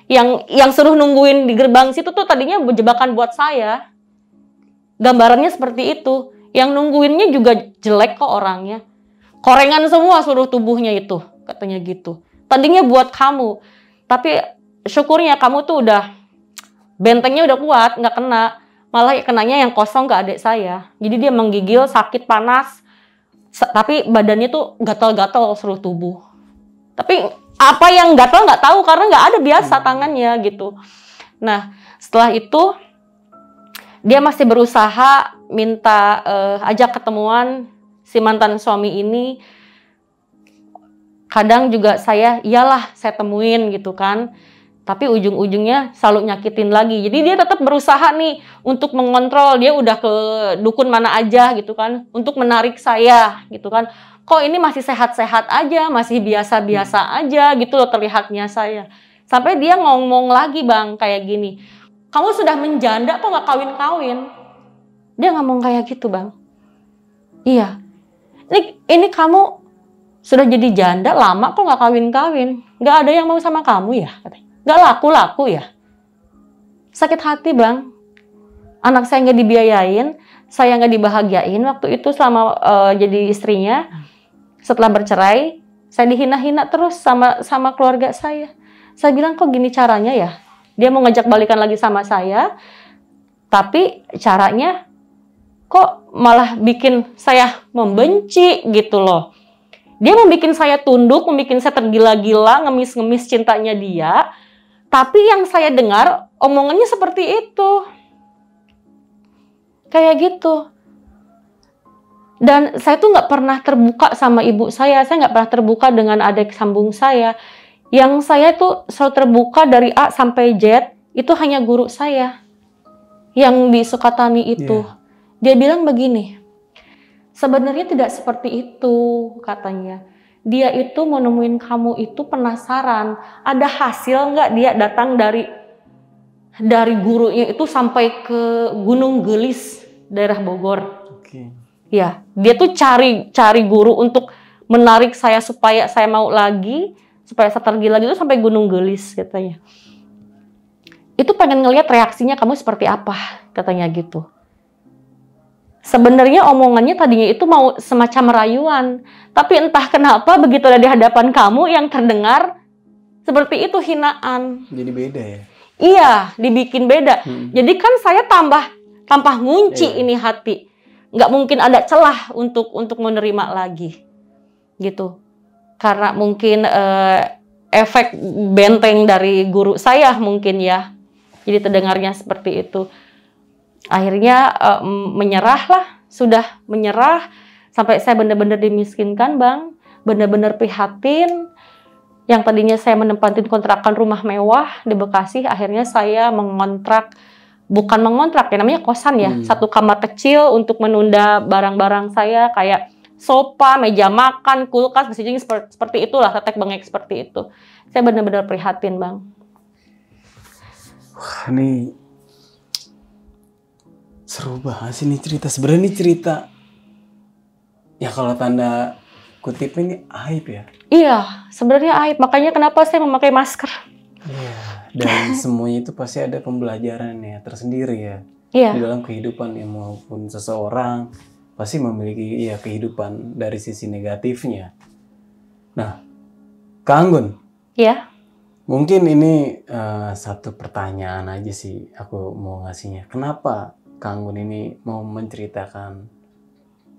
Yang suruh nungguin di gerbang situ tuh tadinya jebakan buat saya. Gambarannya seperti itu. Yang nungguinnya juga jelek kok orangnya. Korengan semua seluruh tubuhnya itu, katanya gitu. Tadinya buat kamu. Tapi syukurnya kamu tuh udah bentengnya udah kuat, nggak kena. Malah kenanya yang kosong ke adik saya. Jadi dia menggigil, sakit, panas. Tapi badannya tuh gatal-gatal seluruh tubuh. Tapi apa yang gatal nggak tahu karena nggak ada biasa tangannya gitu. Nah setelah itu dia masih berusaha minta ajak ketemuan si mantan suami ini. Kadang juga iyalah saya temuin gitu kan. Tapi ujung-ujungnya selalu nyakitin lagi. Jadi dia tetap berusaha nih untuk mengontrol. Dia udah ke dukun mana aja gitu kan. Untuk menarik saya gitu kan. Kok ini masih sehat-sehat aja, masih biasa-biasa aja gitu loh terlihatnya saya. Sampai dia ngomong lagi bang kayak gini. Kamu sudah menjanda kok nggak kawin-kawin? Dia ngomong kayak gitu bang. Iya. Ini kamu sudah jadi janda lama kok nggak kawin-kawin? Nggak ada yang mau sama kamu ya? Katanya. Nggak laku-laku ya? Sakit hati bang. Anak saya nggak dibiayain, saya nggak dibahagiain waktu itu selama jadi istrinya. Setelah bercerai, saya dihina-hina terus sama keluarga saya. Saya bilang kok gini caranya ya? Dia mau ngajak balikan lagi sama saya, tapi caranya kok malah bikin saya membenci gitu loh. Dia membuat saya tunduk, membuat saya tergila-gila, ngemis-ngemis cintanya dia. Tapi yang saya dengar, omongannya seperti itu. Kayak gitu. Dan saya tuh nggak pernah terbuka sama ibu saya nggak pernah terbuka dengan adik sambung saya. Yang saya tuh selalu terbuka dari A sampai Z, itu hanya guru saya. Yang di Sukatani itu. Dia bilang begini, sebenarnya tidak seperti itu katanya. Dia itu mau nemuin kamu itu penasaran. Ada hasil nggak dia datang dari gurunya itu sampai ke Gunung Gelis, daerah Bogor. Oke. Ya, dia tuh cari guru untuk menarik saya supaya saya mau lagi, supaya saya tergila gitu sampai Gunung Gelis katanya. Itu pengen ngelihat reaksinya kamu seperti apa, katanya gitu. Sebenarnya omongannya tadinya itu mau semacam rayuan, tapi entah kenapa begitu ada di hadapan kamu yang terdengar seperti itu hinaan. Jadi beda ya? Iya, dibikin beda. Jadi kan saya tambah ngunci ini hati. Nggak mungkin ada celah untuk menerima lagi, gitu. Karena mungkin efek benteng dari guru saya mungkin ya. Jadi terdengarnya seperti itu. Akhirnya menyerah lah, sudah menyerah sampai saya benar-benar dimiskinkan bang. benar-benar prihatin. Yang tadinya saya menempatin kontrakan rumah mewah di Bekasi, akhirnya saya bukan mengontrak ya, namanya kosan ya, satu kamar kecil untuk menunda barang-barang saya kayak sofa, meja makan, kulkas, mesin seperti itulah, tetek bengek seperti itu. Saya benar-benar prihatin, Bang. Wah, ini seru banget sih nih cerita. Sebenarnya ini cerita ya kalau tanda kutip ini aib ya. Iya, sebenarnya aib. Makanya kenapa saya memakai masker. Iya, dan semuanya itu pasti ada pembelajaran ya tersendiri ya. Iya. Di dalam kehidupan ya, maupun seseorang pasti memiliki ya kehidupan dari sisi negatifnya. Nah, Kak Anggun. Iya. Mungkin ini satu pertanyaan aja sih aku mau ngasihnya. Kenapa Kak Anggun ini mau menceritakan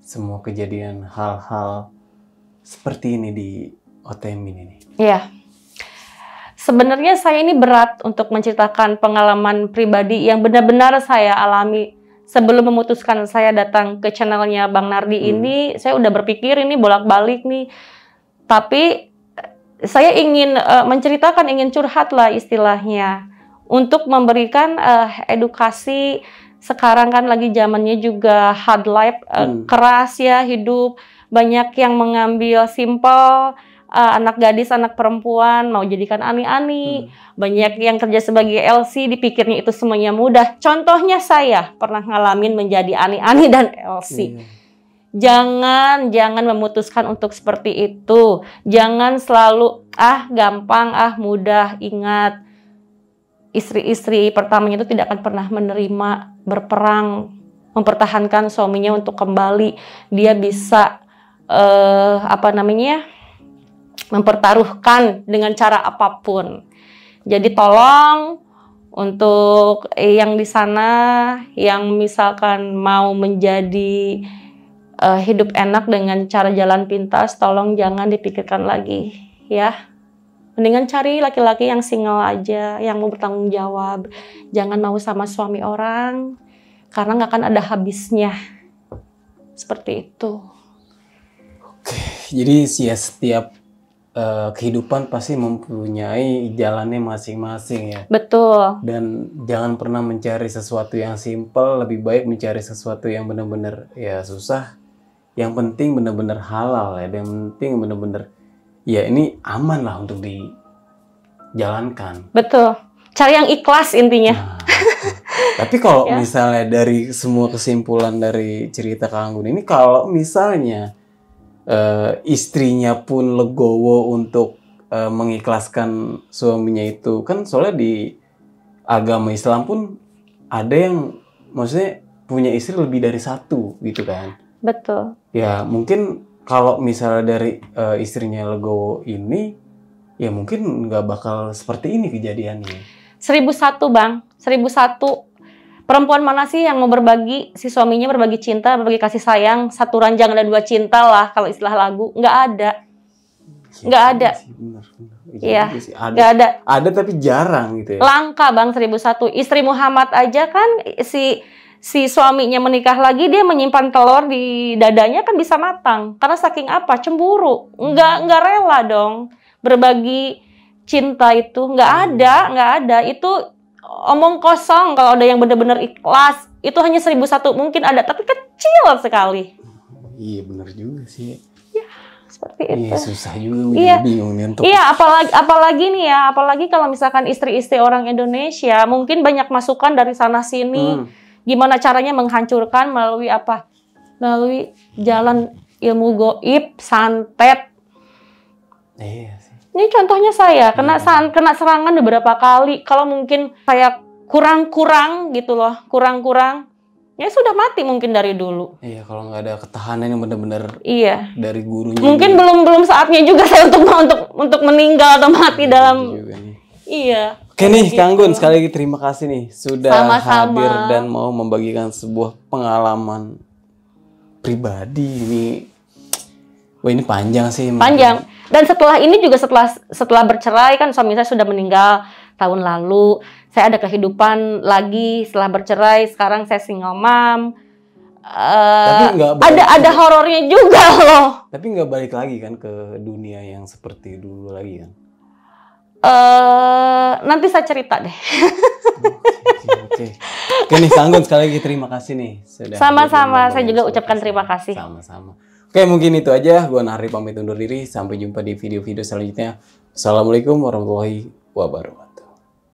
semua kejadian hal-hal seperti ini di OTM ini? Iya. Sebenarnya saya ini berat untuk menceritakan pengalaman pribadi yang benar-benar saya alami. Sebelum memutuskan saya datang ke channelnya Bang Nardi ini, saya udah berpikir ini bolak-balik nih. Tapi saya ingin menceritakan, ingin curhat lah istilahnya. Untuk memberikan edukasi. Sekarang kan lagi zamannya juga hard life, keras ya hidup. Banyak yang mengambil simple. Anak gadis, anak perempuan mau jadikan ani-ani, banyak yang kerja sebagai LC dipikirnya itu semuanya mudah. Contohnya saya pernah ngalamin menjadi ani-ani dan LC. Jangan memutuskan untuk seperti itu. Jangan selalu gampang, mudah. Ingat, istri-istri pertamanya itu tidak akan pernah menerima berperang, mempertahankan suaminya untuk kembali. Dia bisa mempertaruhkan dengan cara apapun. Jadi tolong untuk yang di sana yang misalkan mau menjadi hidup enak dengan cara jalan pintas, tolong jangan dipikirkan lagi ya. Mendingan cari laki-laki yang single aja, yang mau bertanggung jawab. Jangan mau sama suami orang karena nggak akan ada habisnya. Seperti itu. Oke, jadi setiap kehidupan pasti mempunyai jalannya masing-masing ya. Betul. Dan jangan pernah mencari sesuatu yang simpel, lebih baik mencari sesuatu yang benar-benar ya susah. Yang penting benar-benar halal ya, yang penting benar-benar ya ini aman lah untuk dijalankan. Betul. Cari yang ikhlas intinya. Tapi kalau misalnya dari semua kesimpulan dari cerita Kak Anggun ini, kalau misalnya istrinya pun legowo untuk mengikhlaskan suaminya itu, kan soalnya di agama Islam pun ada yang maksudnya punya istri lebih dari satu gitu kan. Betul. Ya mungkin kalau misalnya dari istrinya legowo ini, ya mungkin nggak bakal seperti ini kejadiannya. 1001 Bang, 1001. Perempuan mana sih yang mau berbagi, si suaminya berbagi cinta, berbagi kasih sayang, satu ranjang ada dua cinta lah kalau istilah lagu. Nggak ada. Nggak ada. Iya, nggak ada. Ada tapi jarang gitu ya. Langka Bang 1001. Istri Muhammad aja kan si suaminya menikah lagi, dia menyimpan telur di dadanya kan bisa matang. Karena saking apa? Cemburu. Nggak rela dong berbagi cinta itu. Nggak ada. Itu omong kosong. Kalau ada yang benar-benar ikhlas, itu hanya 1001. Mungkin ada, tapi kecil sekali. Iya benar juga sih. Ya, seperti itu. Iya, susah juga, bingung nih untuk. Iya, apalagi nih ya, apalagi kalau misalkan istri-istri orang Indonesia, mungkin banyak masukan dari sana sini. Gimana caranya menghancurkan melalui apa? Melalui jalan ilmu goib, santet. Iya sih. Ini contohnya saya kena serangan beberapa kali. Kalau mungkin saya kurang gitu loh, kurang, ya sudah mati mungkin dari dulu. Iya, kalau nggak ada ketahanan yang benar-benar dari gurunya. Mungkin belum saatnya juga saya untuk meninggal atau mati dalam. Iya. Oke nih, Kak Anggun, sekali lagi terima kasih nih sudah Sama-sama hadir dan mau membagikan sebuah pengalaman pribadi ini. Wah, ini panjang sih. Panjang. Dan setelah ini juga setelah bercerai kan suami saya sudah meninggal tahun lalu. Saya ada kehidupan lagi setelah bercerai. Sekarang saya single mom. Tapi nggak balik ada horornya juga loh. Tapi nggak balik lagi kan ke dunia yang seperti dulu lagi kan? Nanti saya cerita deh. Oke. Oke nih Kanggun, sekali lagi terima kasih nih sudah. Sama-sama, saya juga ucapkan terima kasih. Sama-sama. Oke, mungkin itu aja. Gua Nahri pamit undur diri. Sampai jumpa di video-video selanjutnya. Assalamualaikum warahmatullahi wabarakatuh.